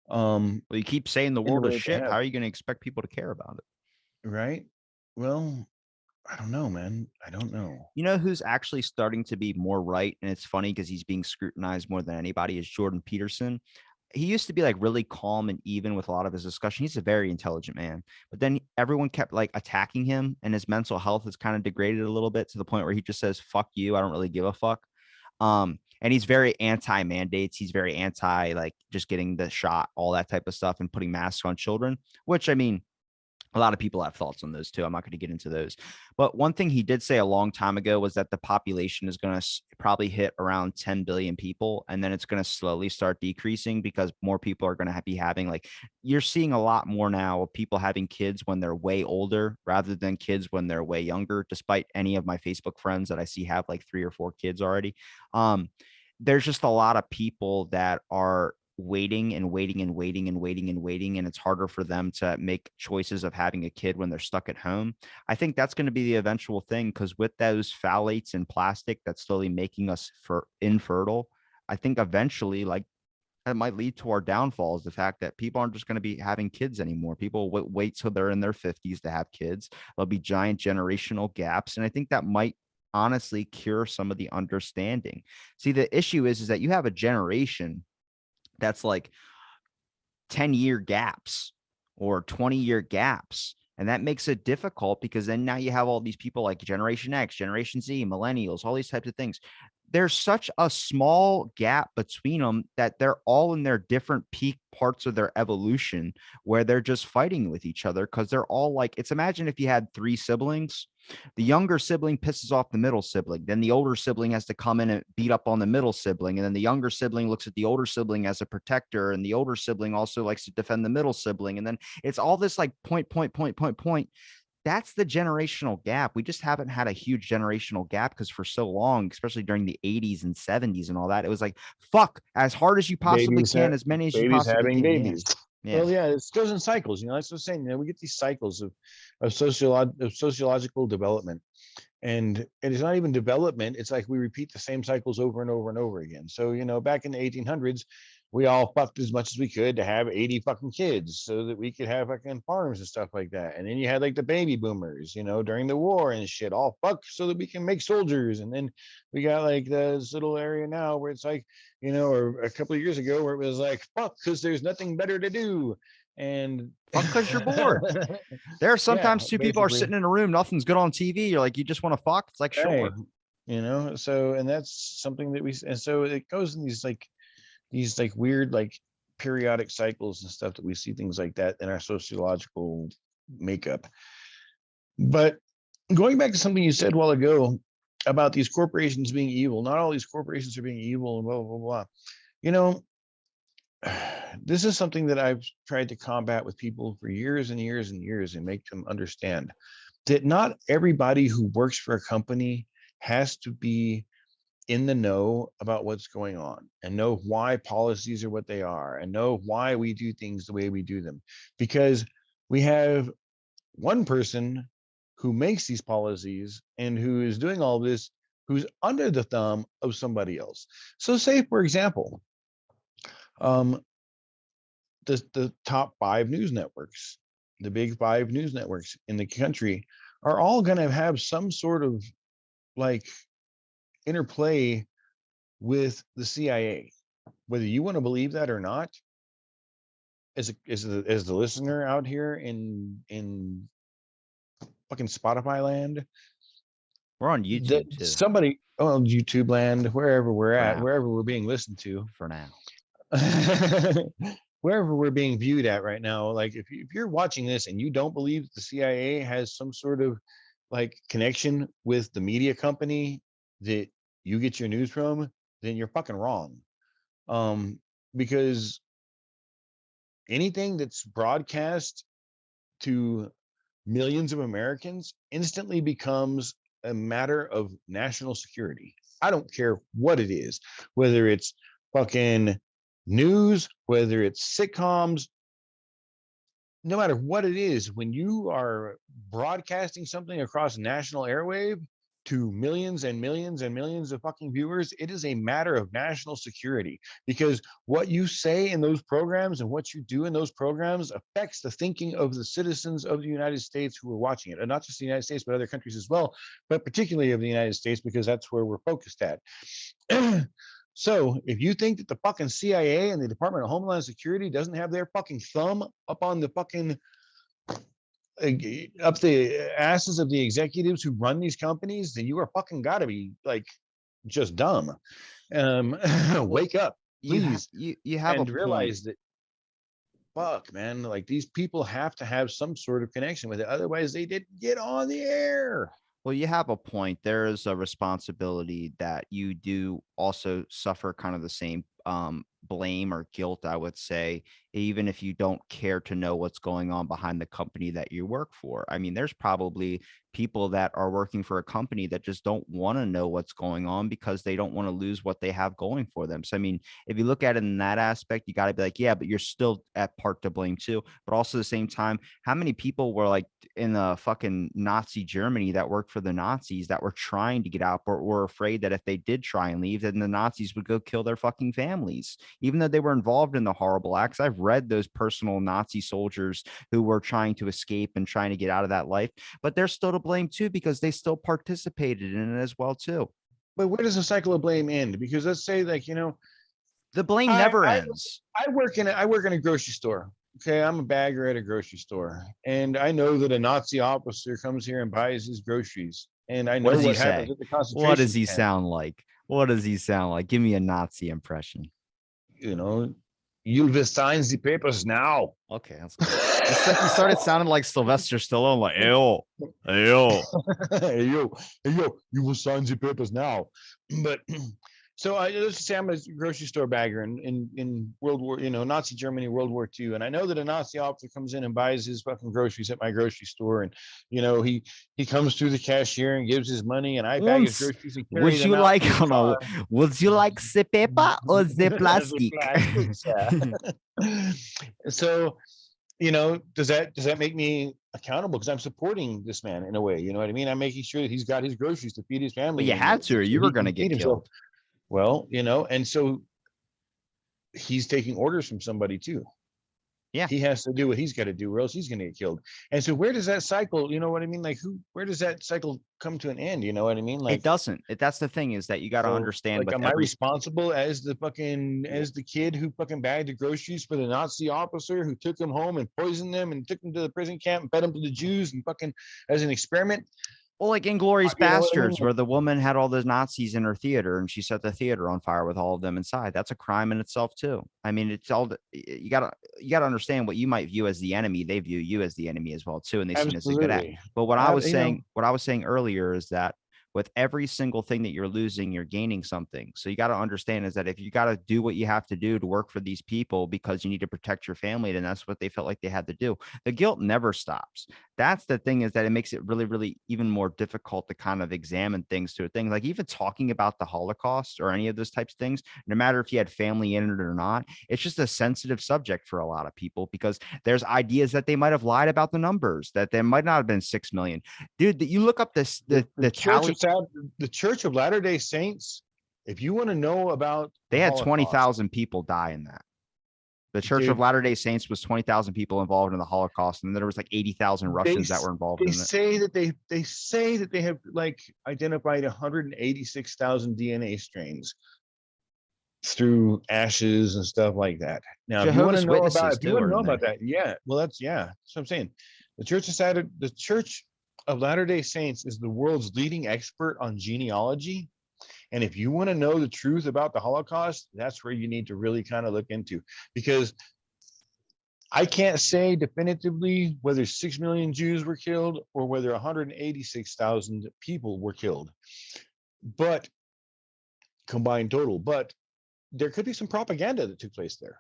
B: Well, you keep saying the
C: In the
B: world is
C: way they
B: shit.
C: have,
B: How are you going to expect people to care about it?
C: right? Well, I don't know, man. I don't know.
B: You know who's actually starting to be more right? And it's funny because he's being scrutinized more than anybody, is Jordan Peterson. He used to be like really calm and even with a lot of his discussion. He's a very intelligent man, but then everyone kept like attacking him, and his mental health has kind of degraded a little bit to the point where he just says, fuck you. I don't really give a fuck. And he's very anti mandates. He's very anti like just getting the shot, all that type of stuff, and putting masks on children, which, I mean, a lot of people have thoughts on those too. I'm not going to get into those. But one thing he did say a long time ago was that the population is going to probably hit around 10 billion people. And then it's going to slowly start decreasing because more people are going to be having, like, you're seeing a lot more now of people having kids when they're way older rather than kids when they're way younger, despite any of my Facebook friends that I see have like 3 or 4 kids already. There's just a lot of people that are waiting and waiting and waiting and waiting and waiting, and it's harder for them to make choices of having a kid when they're stuck at home. I think that's going to be the eventual thing, because with those phthalates and plastic that's slowly making us infertile, I think eventually, like, that might lead to our downfall, is the fact that people aren't just going to be having kids anymore. People wait till they're in their 50s to have kids. There'll be giant generational gaps, and I think that might honestly cure some of the understanding. See, the issue is that you have a generation that's like 10-year gaps or 20-year gaps. And that makes it difficult because then now you have all these people like Generation X, Generation Z, millennials, all these types of things. there's such a small gap between them that they're all in their different peak parts of their evolution where they're just fighting with each other because they're all like, it's imagine if you had three siblings. The younger sibling pisses off the middle sibling. Then the older sibling has to come in and beat up on the middle sibling. And then the younger sibling looks at the older sibling as a protector. And the older sibling also likes to defend the middle sibling. And then it's all this like point. That's the generational gap. We just haven't had a huge generational gap because for so long, especially during the 80s and 70s and all that, it was like, fuck, as hard as you possibly can, as many as you
C: babies
B: possibly
C: having
B: can. Yeah.
C: babies.
B: Yeah.
C: Well, yeah, it goes in cycles. You know, that's what I'm saying. You know, we get these cycles of sociological development, and it's not even development. It's like we repeat the same cycles over and over and over again. So, you know, back in the 1800s, we all fucked as much as we could to have 80 fucking kids so that we could have fucking farms and stuff like that. And then you had like the baby boomers, you know, during the war and shit, all fuck so that we can make soldiers. And then we got like this little area now where it's like, you know, or a couple of years ago where it was like, fuck, because there's nothing better to do. And
B: Fuck, because you're bored. There are
C: yeah,
B: sometimes two people are
C: basically.
B: sitting in a room, nothing's good on TV. You're like, you just want to fuck? It's like,
C: Right.
B: sure.
C: You know, so, and that's something that and so it goes in these like weird, like periodic cycles and stuff that we see things like that in our sociological makeup. But going back to something you said a while ago about these corporations being evil, not all these corporations are being evil and blah, blah, blah. You know, this is something that I've tried to combat with people for years and years and years and make them understand that not everybody who works for a company has to be in the know about what's going on and know why policies are what they are and know why we do things the way we do them. Because we have one person who makes these policies and who is doing all this, who's under the thumb of somebody else. So say, for example, um, the top five news networks, the big five news networks in the country are all going to have some sort of like interplay with the CIA. Whether you want to believe that or not, as the listener out here in fucking Spotify land,
B: We're on
C: that
B: YouTube too,
C: somebody on YouTube land, wherever we're
B: for
C: at,
B: now.
C: wherever we're being listened to,
B: For now.
C: wherever we're being viewed at right now, like if you're watching this and you don't believe the CIA has some sort of like connection with the media company that you get your news from, then you're fucking wrong. Um, because anything that's broadcast to millions of Americans instantly becomes a matter of national security. I don't care what it is, whether it's fucking news, whether it's sitcoms, no matter what it is, when you are broadcasting something across national airwave to millions and millions and millions of fucking viewers, it is a matter of national security because what you say in those programs and what you do in those programs affects the thinking of the citizens of the United States who are watching it, and not just the United States, but other countries as well, but particularly of the United States because that's where we're focused at. So if you think that the fucking CIA and the Department of Homeland Security doesn't have their fucking thumb up on the fucking up the asses of the executives who run these companies, then you are fucking gotta be like just dumb.
B: Well,
C: Wake up, please,
B: you have a
C: and
B: point.
C: realize that fuck, man, like these people have to have some sort of connection with it, otherwise they didn't get on the air.
B: Well, you have a point. There is a responsibility that you do also suffer kind of the same blame or guilt, I would say, even if you don't care to know what's going on behind the company that you work for. I mean, there's probably people that are working for a company that just don't want to know what's going on because they don't want to lose what they have going for them. So, I mean, if you look at it in that aspect, you got to be like, yeah, but you're still at part to blame too. But also at the same time, how many people were like in the fucking Nazi Germany that worked for the Nazis that were trying to get out, but were afraid that if they did try and leave, then the Nazis would go kill their fucking families, even though they were involved in the horrible acts. I've read those personal Nazi soldiers who were trying to escape and trying to get out of that life, but they're still to blame too because they still participated in it as well too.
C: But where does the cycle of blame end? Because let's say, like, you know,
B: The blame
C: I
B: never
C: I,
B: ends.
C: I work in a grocery store. Okay, I'm a bagger at a grocery store, and I know that a Nazi officer comes here and buys his groceries, and I
B: What
C: know
B: does he
C: what happens
B: say?
C: at the
B: What does
C: concentration
B: he
C: camp.
B: sound like? What does he sound like? Give me a Nazi impression.
C: You know, you'll sign the papers now.
B: Okay, that's good. He started sounding like Sylvester Stallone, like, ew, ew.
C: Hey yo, you will sign the papers now. But so let's say I'm a grocery store bagger in World War, Nazi Germany, World War II, and I know that a Nazi officer comes in and buys his fucking groceries at my grocery store, and he comes through the cashier and gives his money, and I bag his
B: Once,
C: groceries and carry them out to his car.
B: would you like the paper or the
C: The
B: plastic?
C: plastics, yeah. So does that make me accountable? Because I'm supporting this man in a way. You know what I mean? I'm making sure that he's got his groceries to feed his
B: Well,
C: family
B: you
C: and
B: had to, or
C: so
B: you were
C: he
B: going to
C: can feed
B: get
C: himself.
B: killed.
C: Well, and so he's taking orders from somebody too.
B: Yeah.
C: He has to do what he's got to do, or else he's going to get killed. And so, where does that cycle? You know what I mean? Like, where does that cycle come to an end? You know what I mean? Like,
B: It doesn't. That's the thing, is that you got to
C: so,
B: understand
C: like,
B: with
C: am I responsible as the kid who fucking bagged the groceries for the Nazi officer who took him home and poisoned them and took him to the prison camp and fed him to the Jews and fucking as an experiment?
B: Well, like Inglorious
C: You know what I mean?
B: Bastards, where the woman had all the Nazis in her theater and she set the theater on fire with all of them inside. That's a crime in itself too. I mean, it's all you gotta understand what you might view as the enemy. They view you as the enemy as well too, and they see it as a good act.
C: Absolutely.
B: But what I was saying earlier is that with every single thing that you're losing, you're gaining something. So you got to understand is that if you got to do what you have to do to work for these people because you need to protect your family, then that's what they felt like they had to do. The guilt never stops. That's the thing, is that it makes it really, really even more difficult to kind of examine things to a thing. Like even talking about the Holocaust or any of those types of things, no matter if you had family in it or not, it's just a sensitive subject for a lot of people because there's ideas that they might have lied about the numbers, that there might not have been 6 million. Dude, that you look up this, the tally.
C: The Church of Latter-day Saints, if you want to know about
B: They
C: the
B: had
C: Holocaust,
B: 20,000 people die in that. The Church of
C: dude,
B: Latter-day Saints was 20,000 people involved in the Holocaust, and there was like 80,000 Russians that were involved
C: they
B: in it.
C: say that they say that they have like identified 186,000 DNA strains through ashes and stuff like that. Now, if you want to
B: Jehovah's
C: know
B: Witnesses too are in there.
C: about that, yeah, well, that's what I'm saying. The Church of Latter-day Saints is the world's leading expert on genealogy. And if you want to know the truth about the Holocaust, that's where you need to really kind of look into, because I can't say definitively whether 6 million Jews were killed or whether 186,000 people were killed, but combined total. But there could be some propaganda that took place there.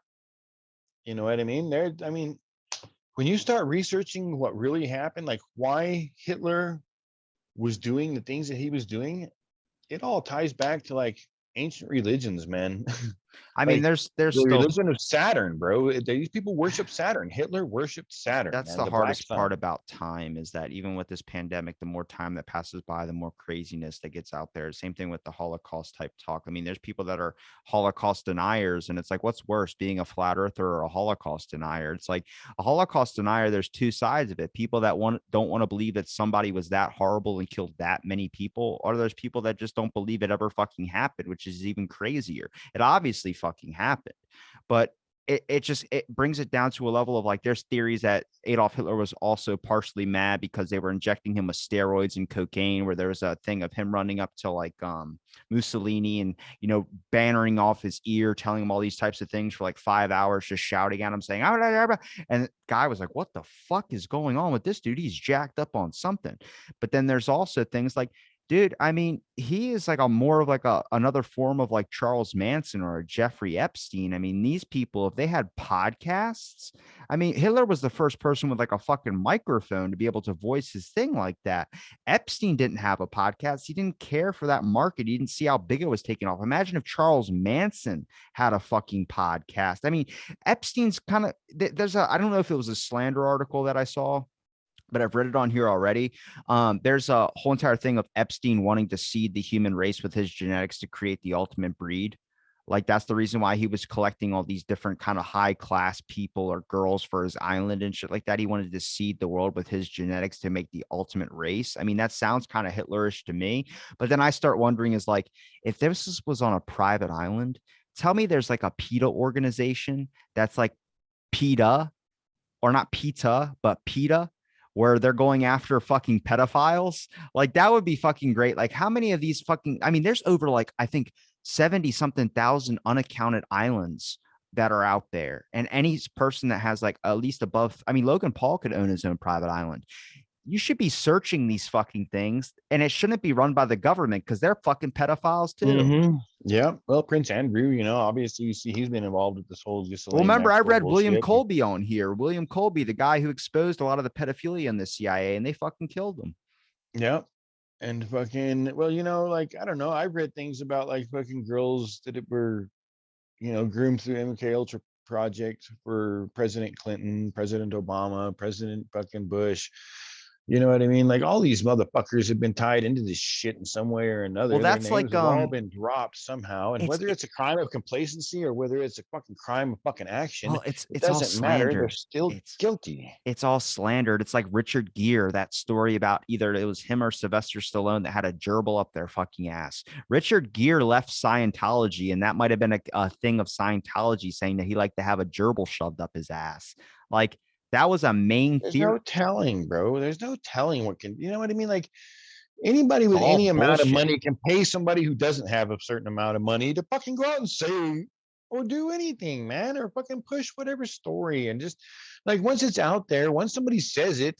C: You know what I mean? When you start researching what really happened, like why Hitler was doing the things that he was doing, it all ties back to like ancient religions, man.
B: I mean,
C: Like
B: there's
C: the
B: still,
C: religion of Saturn, bro. These people worship Saturn. Hitler worshipped Saturn,
B: that's
C: man,
B: the
C: the black
B: hardest part
C: sun.
B: about time, is that even with this pandemic, the more time that passes by, the more craziness that gets out there. Same thing with the Holocaust type talk. I mean, there's people that are Holocaust deniers, and it's like, what's worse, being a flat earther or a Holocaust denier? It's like a Holocaust denier, there's two sides of it. People that don't want to believe that somebody was that horrible and killed that many people, or there's people that just don't believe it ever fucking happened, which is even crazier. It obviously fucking happened, but it brings it down to a level of like, there's theories that Adolf Hitler was also partially mad because they were injecting him with steroids and cocaine, where there was a thing of him running up to like Mussolini and bannering off his ear, telling him all these types of things for like 5 hours, just shouting at him, saying, and the guy was like, what the fuck is going on with this dude? He's jacked up on something. But then there's also things like, dude, I mean, he is like a more of like another form of like Charles Manson or a Jeffrey Epstein. I mean, these people, if they had podcasts, I mean, Hitler was the first person with like a fucking microphone to be able to voice his thing like that. Epstein didn't have a podcast. He didn't care for that market. He didn't see how big it was taking off. Imagine if Charles Manson had a fucking podcast. I mean, Epstein's kind of, I don't know if it was a slander article that I saw, but I've read it on here already. There's a whole entire thing of Epstein wanting to seed the human race with his genetics to create the ultimate breed. Like, that's the reason why he was collecting all these different kind of high class people or girls for his island and shit like that. He wanted to seed the world with his genetics to make the ultimate race. I mean, that sounds kind of Hitlerish to me. But then I start wondering, is like, if this was on a private island, tell me there's like a PETA organization that's like PETA, or not PETA, but PETA, where they're going after fucking pedophiles. Like that would be fucking great. Like how many of these fucking, I mean, there's over like, I think 70 something thousand unaccounted islands that are out there. And any person that has like at least above, I mean, Logan Paul could own his own private island. You should be searching these fucking things, and it shouldn't be run by the government because they're fucking pedophiles too.
C: Yeah. Well, Prince Andrew, obviously you see he's been involved with this whole
B: Well,
C: Ghislaine
B: remember, I
C: Maxwell
B: read William
C: bullshit.
B: Colby on here. William Colby, the guy who exposed a lot of the pedophilia in the CIA, and they fucking killed him.
C: Yeah. And fucking, well, like, I don't know. I've read things about like fucking girls that were, groomed through MK Ultra project for President Clinton, President Obama, President fucking Bush. You know what I mean? Like all these motherfuckers have been tied into this shit in some way or
B: Well,
C: another. Their
B: that's
C: names
B: like
C: have all been dropped somehow. And
B: it's
C: whether it's a crime of complacency or whether it's a fucking crime of fucking action,
B: well,
C: it
B: it's all
C: doesn't matter. They're
B: slander.
C: still guilty.
B: It's all slandered. It's like Richard Gere, that story about either it was him or Sylvester Stallone that had a gerbil up their fucking ass. Richard Gere left Scientology, and that might have been a thing of Scientology saying that he liked to have a gerbil shoved up his ass. Like that was a main
C: There's
B: theory.
C: no telling, bro. There's no telling what can, you know what I mean? Like anybody with
B: All
C: any amount of
B: bullshit.
C: money can pay somebody who doesn't have a certain amount of money to fucking go out and say or do anything, man, or fucking push whatever story. And just like once it's out there, once somebody says it,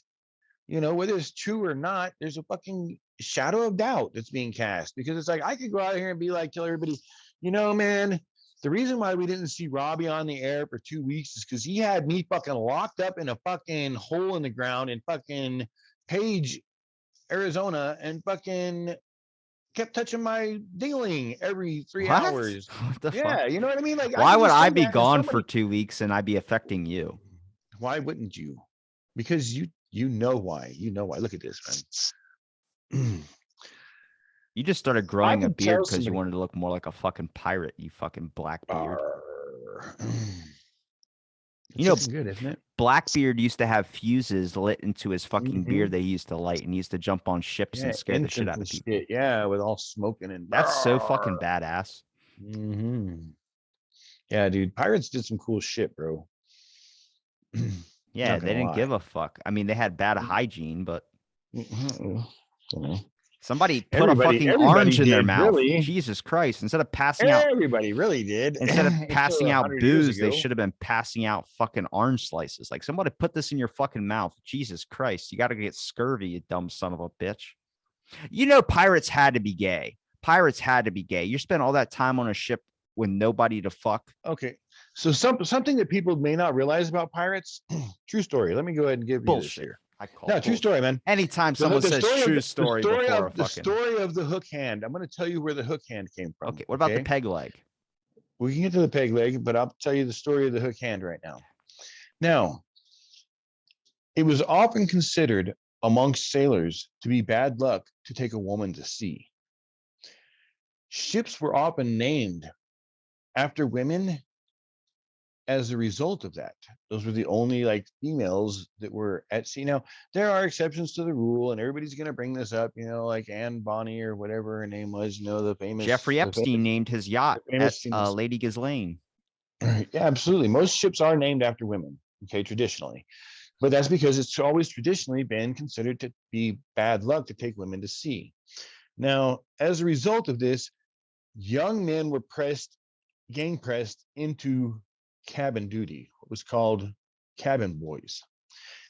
C: whether it's true or not, there's a fucking shadow of doubt that's being cast because it's like I could go out here and be like, tell everybody, man, the reason why we didn't see Robbie on the air for 2 weeks is because he had me fucking locked up in a fucking hole in the ground in fucking Page, Arizona, and fucking kept touching my dingling every 3
B: What?
C: hours.
B: What the
C: Yeah,
B: fuck?
C: you know what I mean? Like I
B: Why
C: can
B: would
C: just
B: I
C: say
B: be
C: that and
B: gone for
C: somebody,
B: 2 weeks and I'd be affecting you?
C: why wouldn't you? Because you know why. You know why. Look at this, man.
B: You just started
C: I
B: growing a
C: could tell
B: beard because you
C: somebody.
B: wanted to look more like a fucking pirate, you fucking Blackbeard.
C: It's looking good, isn't it?
B: Blackbeard used to have fuses lit into his fucking beard they used to light, and he used to jump on ships
C: Yeah,
B: and scare the shit out of people.
C: shit. Yeah, with all smoking and.
B: That's so fucking badass.
C: Yeah, dude. Pirates did some cool shit, bro.
B: Yeah, they didn't give a fuck. I mean, they had bad hygiene, but somebody put a fucking orange in their mouth.
C: Really.
B: Jesus Christ. Instead of passing out.
C: Everybody really did.
B: Instead of passing out booze, they should have been passing out fucking orange slices. Like somebody put this in your fucking mouth. Jesus Christ. You got to get scurvy, you dumb son of a bitch. Pirates had to be gay. Pirates had to be gay. You spent all that time on a ship with nobody to fuck.
C: Okay. So something that people may not realize about pirates, true story. Let me go ahead and give you this here. True story, man.
B: Anytime someone says true story before
C: the story of the hook hand, I'm going to tell you where the hook hand came from.
B: Okay. What about the peg leg?
C: We can get to the peg leg, but I'll tell you the story of the hook hand right now. Now, it was often considered amongst sailors to be bad luck to take a woman to sea. Ships were often named after women as a result of that. Those were the only females that were at sea. Now, there are exceptions to the rule, and everybody's going to bring this up, like Anne Bonny or whatever her name was, the famous.
B: Jeffrey Epstein named his yacht at Lady Ghislaine.
C: Yeah, absolutely. Most ships are named after women, okay, traditionally. But that's because it's always traditionally been considered to be bad luck to take women to sea. Now, as a result of this, young men were gang pressed into cabin duty, what was called cabin boys.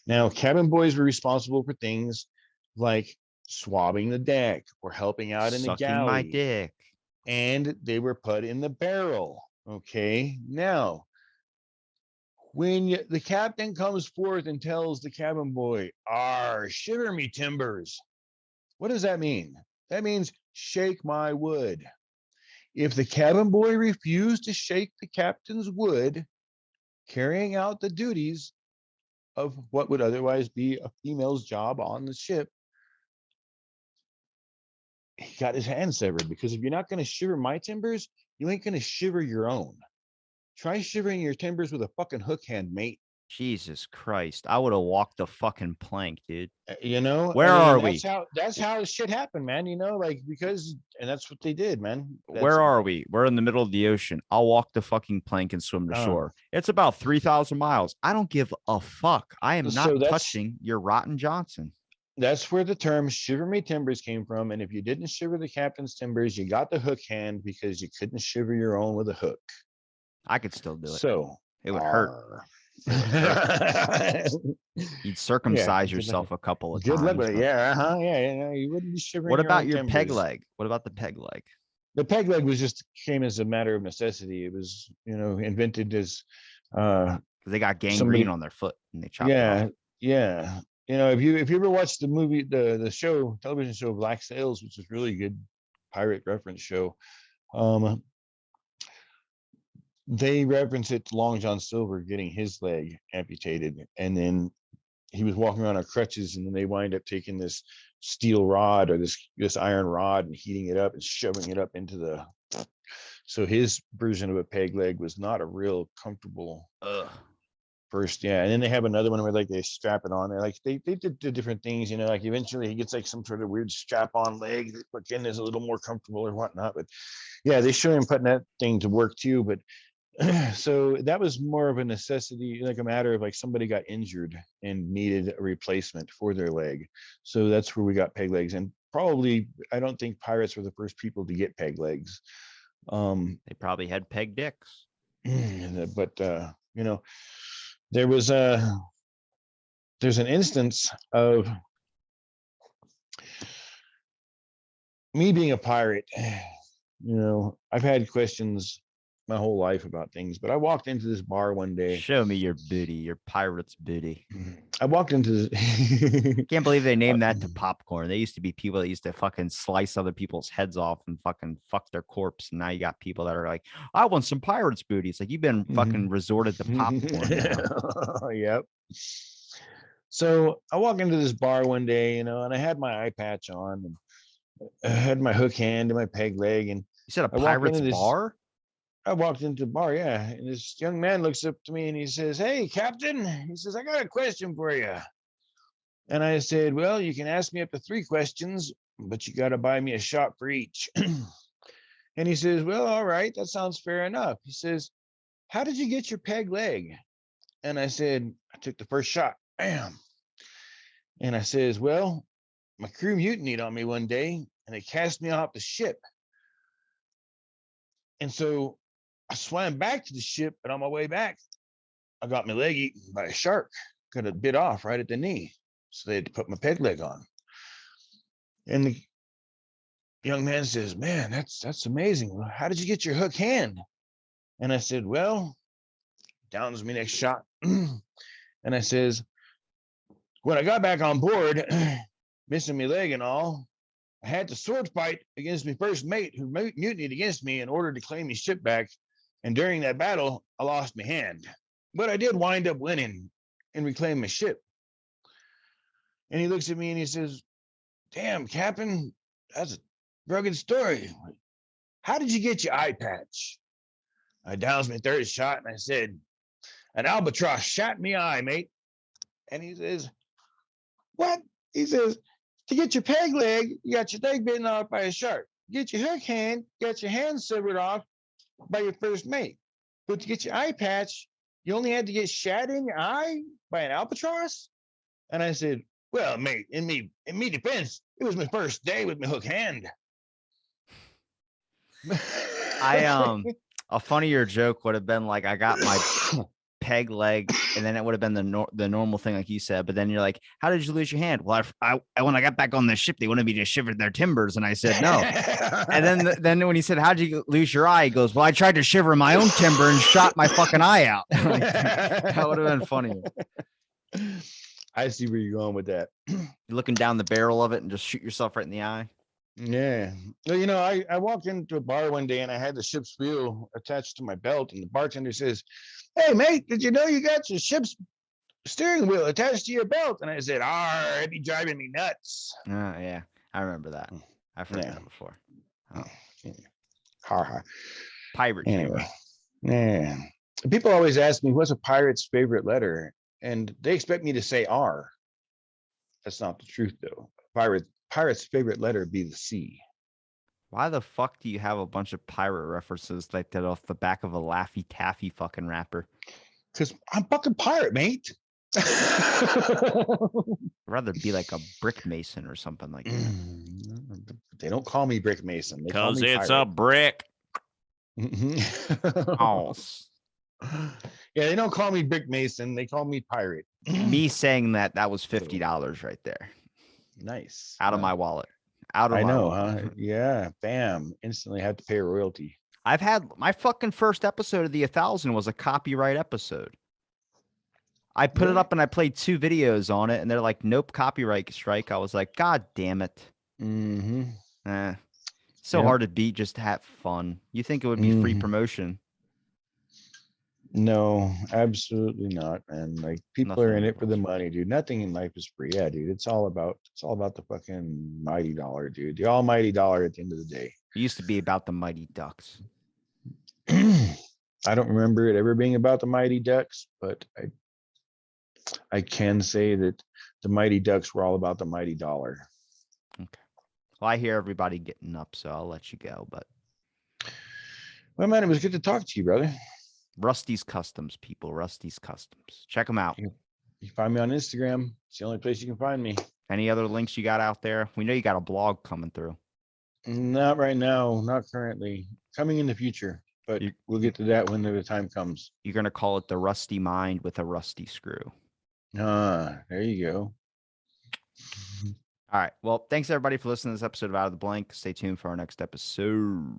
C: Now, cabin boys were responsible for things like swabbing the deck or helping out in the galley.
B: My dick.
C: And they were put in the barrel. Okay. Now, when the captain comes forth and tells the cabin boy, shiver me timbers. What does that mean? That means shake my wood. If the cabin boy refused to shake the captain's wood, carrying out the duties of what would otherwise be a female's job on the ship, he got his hand severed. Because if you're not going to shiver my timbers, you ain't going to shiver your own. Try shivering your timbers with a fucking hook hand, mate.
B: Jesus Christ. I would have walked the fucking plank, dude.
C: You know, I
B: Where
C: mean,
B: are
C: that's
B: we?
C: how shit happened, man. You know, like because, and that's what they did, man. That's
B: Where are we? We're in the middle of the ocean. I'll walk the fucking plank and swim to
C: oh,
B: shore. It's about 3,000 miles. I don't give a fuck. I am not
C: so
B: touching your rotten Johnson.
C: that's where the term "shiver me timbers" came from. And if you didn't shiver the captain's timbers, you got the hook hand because you couldn't shiver your own with a hook.
B: I could still do it.
C: So,
B: It would hurt.
C: arr.
B: It would hurt. You'd
C: Yeah,
B: circumcise yourself a couple of
C: good luck
B: times.
C: with it.
B: But
C: Yeah, yeah, you know, you wouldn't be shivering
B: what
C: your
B: about
C: own
B: your peg
C: timbers.
B: leg? What about the peg leg?
C: The peg leg was just came as a matter of necessity. It was, you know, invented as uh
B: Because they got gangrene
C: somebody.
B: on their foot and they chopped it off.
C: Yeah, yeah. You know, if you ever watched the movie, the show, television show Black Sails, which is really good pirate reference show, um, they reference it to Long John Silver getting his leg amputated, and then he was walking around on crutches, and then they wind up taking this steel rod or this iron rod and heating it up and shoving it up into the. So his version of a peg leg was not a real comfortable
B: Ugh.
C: first, yeah. And then they have another one where like they strap it on there. Like they did different things, you know, like eventually he gets like some sort of weird strap on leg that again is a little more comfortable or whatnot. But yeah, they show him putting that thing to work too. But so that was more of a necessity, like a matter of like somebody got injured and needed a replacement for their leg. So that's where we got peg legs. And probably I don't think pirates were the first people to get peg legs.
B: They probably had peg dicks.
C: But you know, there was there's an instance of me being a pirate. You know, I've had questions my whole life about things, but I walked into this bar one day.
B: Show me your booty, your pirate's booty.
C: I walked into this.
B: Can't believe they named that to popcorn. They used to be people that used to fucking slice other people's heads off and fucking fuck their corpse. And now you got people that are like, I want some pirate's booty. It's like you've been fucking resorted to popcorn now.
C: Yep. So I walk into this bar one day, you know, and I had my eye patch on and I had my hook hand and my peg leg. And
B: You said a
C: I walked
B: pirate's
C: into this,
B: bar?
C: I walked into the bar, yeah. And this young man looks up to me and he says, "Hey, Captain," he says, "I got a question for you." And I said, "Well, you can ask me up to 3 questions, but you got to buy me a shot for each." And he says, "Well, all right, that sounds fair enough." He says, "How did you get your peg leg?" And I said, "I took the first shot." Bam. And I says, "Well, my crew mutinied on me one day and they cast me off the ship. And so I swam back to the ship, and on my way back, I got my leg eaten by a shark, got a bit off right at the knee. So they had to put my peg leg on." And the young man says, "Man, that's amazing. How did you get your hook hand?" And I said, "Well," downs me next shot. And I says, "When I got back on board, missing my leg and all, I had to sword fight against my first mate who mutinied against me in order to claim his ship back. And during that battle, I lost my hand. But I did wind up winning and reclaim my ship." And he looks at me and he says, "Damn, Captain, that's a rugged story. How did you get your eye patch?" I downs my third shot and I said, "An albatross shot me eye, mate." And he says, "What?" He says, "To get your peg leg, you got your leg bitten off by a shark. Get your hook hand, you got your hand severed off by your first mate. But to get your eye patch, you only had to get shot in your eye by an albatross." And I said, "Well, mate, in me defense, it was my first day with my hook hand."
B: A funnier joke would have been like, I got my peg leg, and then it would have been the normal thing, like you said. But then you're like, how did you lose your hand? Well, I when I got back on the ship, they wanted me to shiver their timbers, and I said no. And then when he said, how'd you lose your eye? He goes, well, I tried to shiver my own timber and shot my fucking eye out. Like, that would have been funny.
C: I see where you're going with that.
B: You're looking down the barrel of it and just shoot yourself right in the eye.
C: Yeah. Well, you know, I walked into a bar one day and I had the ship's wheel attached to my belt, and the bartender says, "Hey, mate, did you know you got your ship's steering wheel attached to your belt?" And I said, it'd be driving me nuts."
B: Yeah, I remember that. I've heard that before. Oh.
C: Ha ha.
B: Pirate
C: anyway, yeah. People always ask me, what's a pirate's favorite letter?
A: and they expect me to say R. That's not the truth, though. Pirate's favorite letter be the C.
B: Why the fuck do you have a bunch of pirate references like that off the back of a Laffy Taffy fucking wrapper?
A: Because I'm fucking pirate, mate.
B: I'd rather be like a brick mason or something like that.
A: They don't call me Brick Mason. They call
B: Because
A: me
B: it's
A: pirate.
B: a brick
A: Oh.
B: house.
A: Yeah, they don't call me Brick Mason. They call me pirate.
B: Me saying that was $50 right there.
A: Nice.
B: Out of my wallet. Out of
A: I
B: my
A: know,
B: wallet.
A: huh? Yeah, bam. Instantly had to pay a royalty.
B: I've had my fucking first episode of the 1000 was a copyright episode. I put it
A: Really?
B: up and I played 2 videos on it, and they're like, "Nope, copyright strike." I was like, "God damn it!"
A: Mm-hmm.
B: So
A: Yep.
B: hard to beat just to have fun. You think it would be free promotion?
A: No, absolutely not. And like people
B: Nothing
A: are in
B: in
A: it for the
B: life.
A: money, dude. Nothing in life is free. Yeah, dude. It's all about the fucking mighty dollar, dude. The almighty dollar at the end of the day.
B: It used to be about the Mighty Ducks.
A: I don't remember it ever being about the Mighty Ducks, but I can say that the Mighty Ducks were all about the mighty dollar.
B: Okay. Well, I hear everybody getting up, so I'll let you go. But
A: Well, man, it was good to talk to you, brother.
B: Rusty's Customs, people. Rusty's Customs. Check them out.
A: You can find me on Instagram. It's the only place you can find me.
B: Any other links you got out there? We know you got a blog coming through.
A: Not right now, not currently. Coming in the future, but we'll get to that when the time comes.
B: You're going to call it the Rusty Mind with a Rusty Screw.
A: There you go.
B: All right. Well, thanks everybody for listening to this episode of Out of the Blank. Stay tuned for our next episode.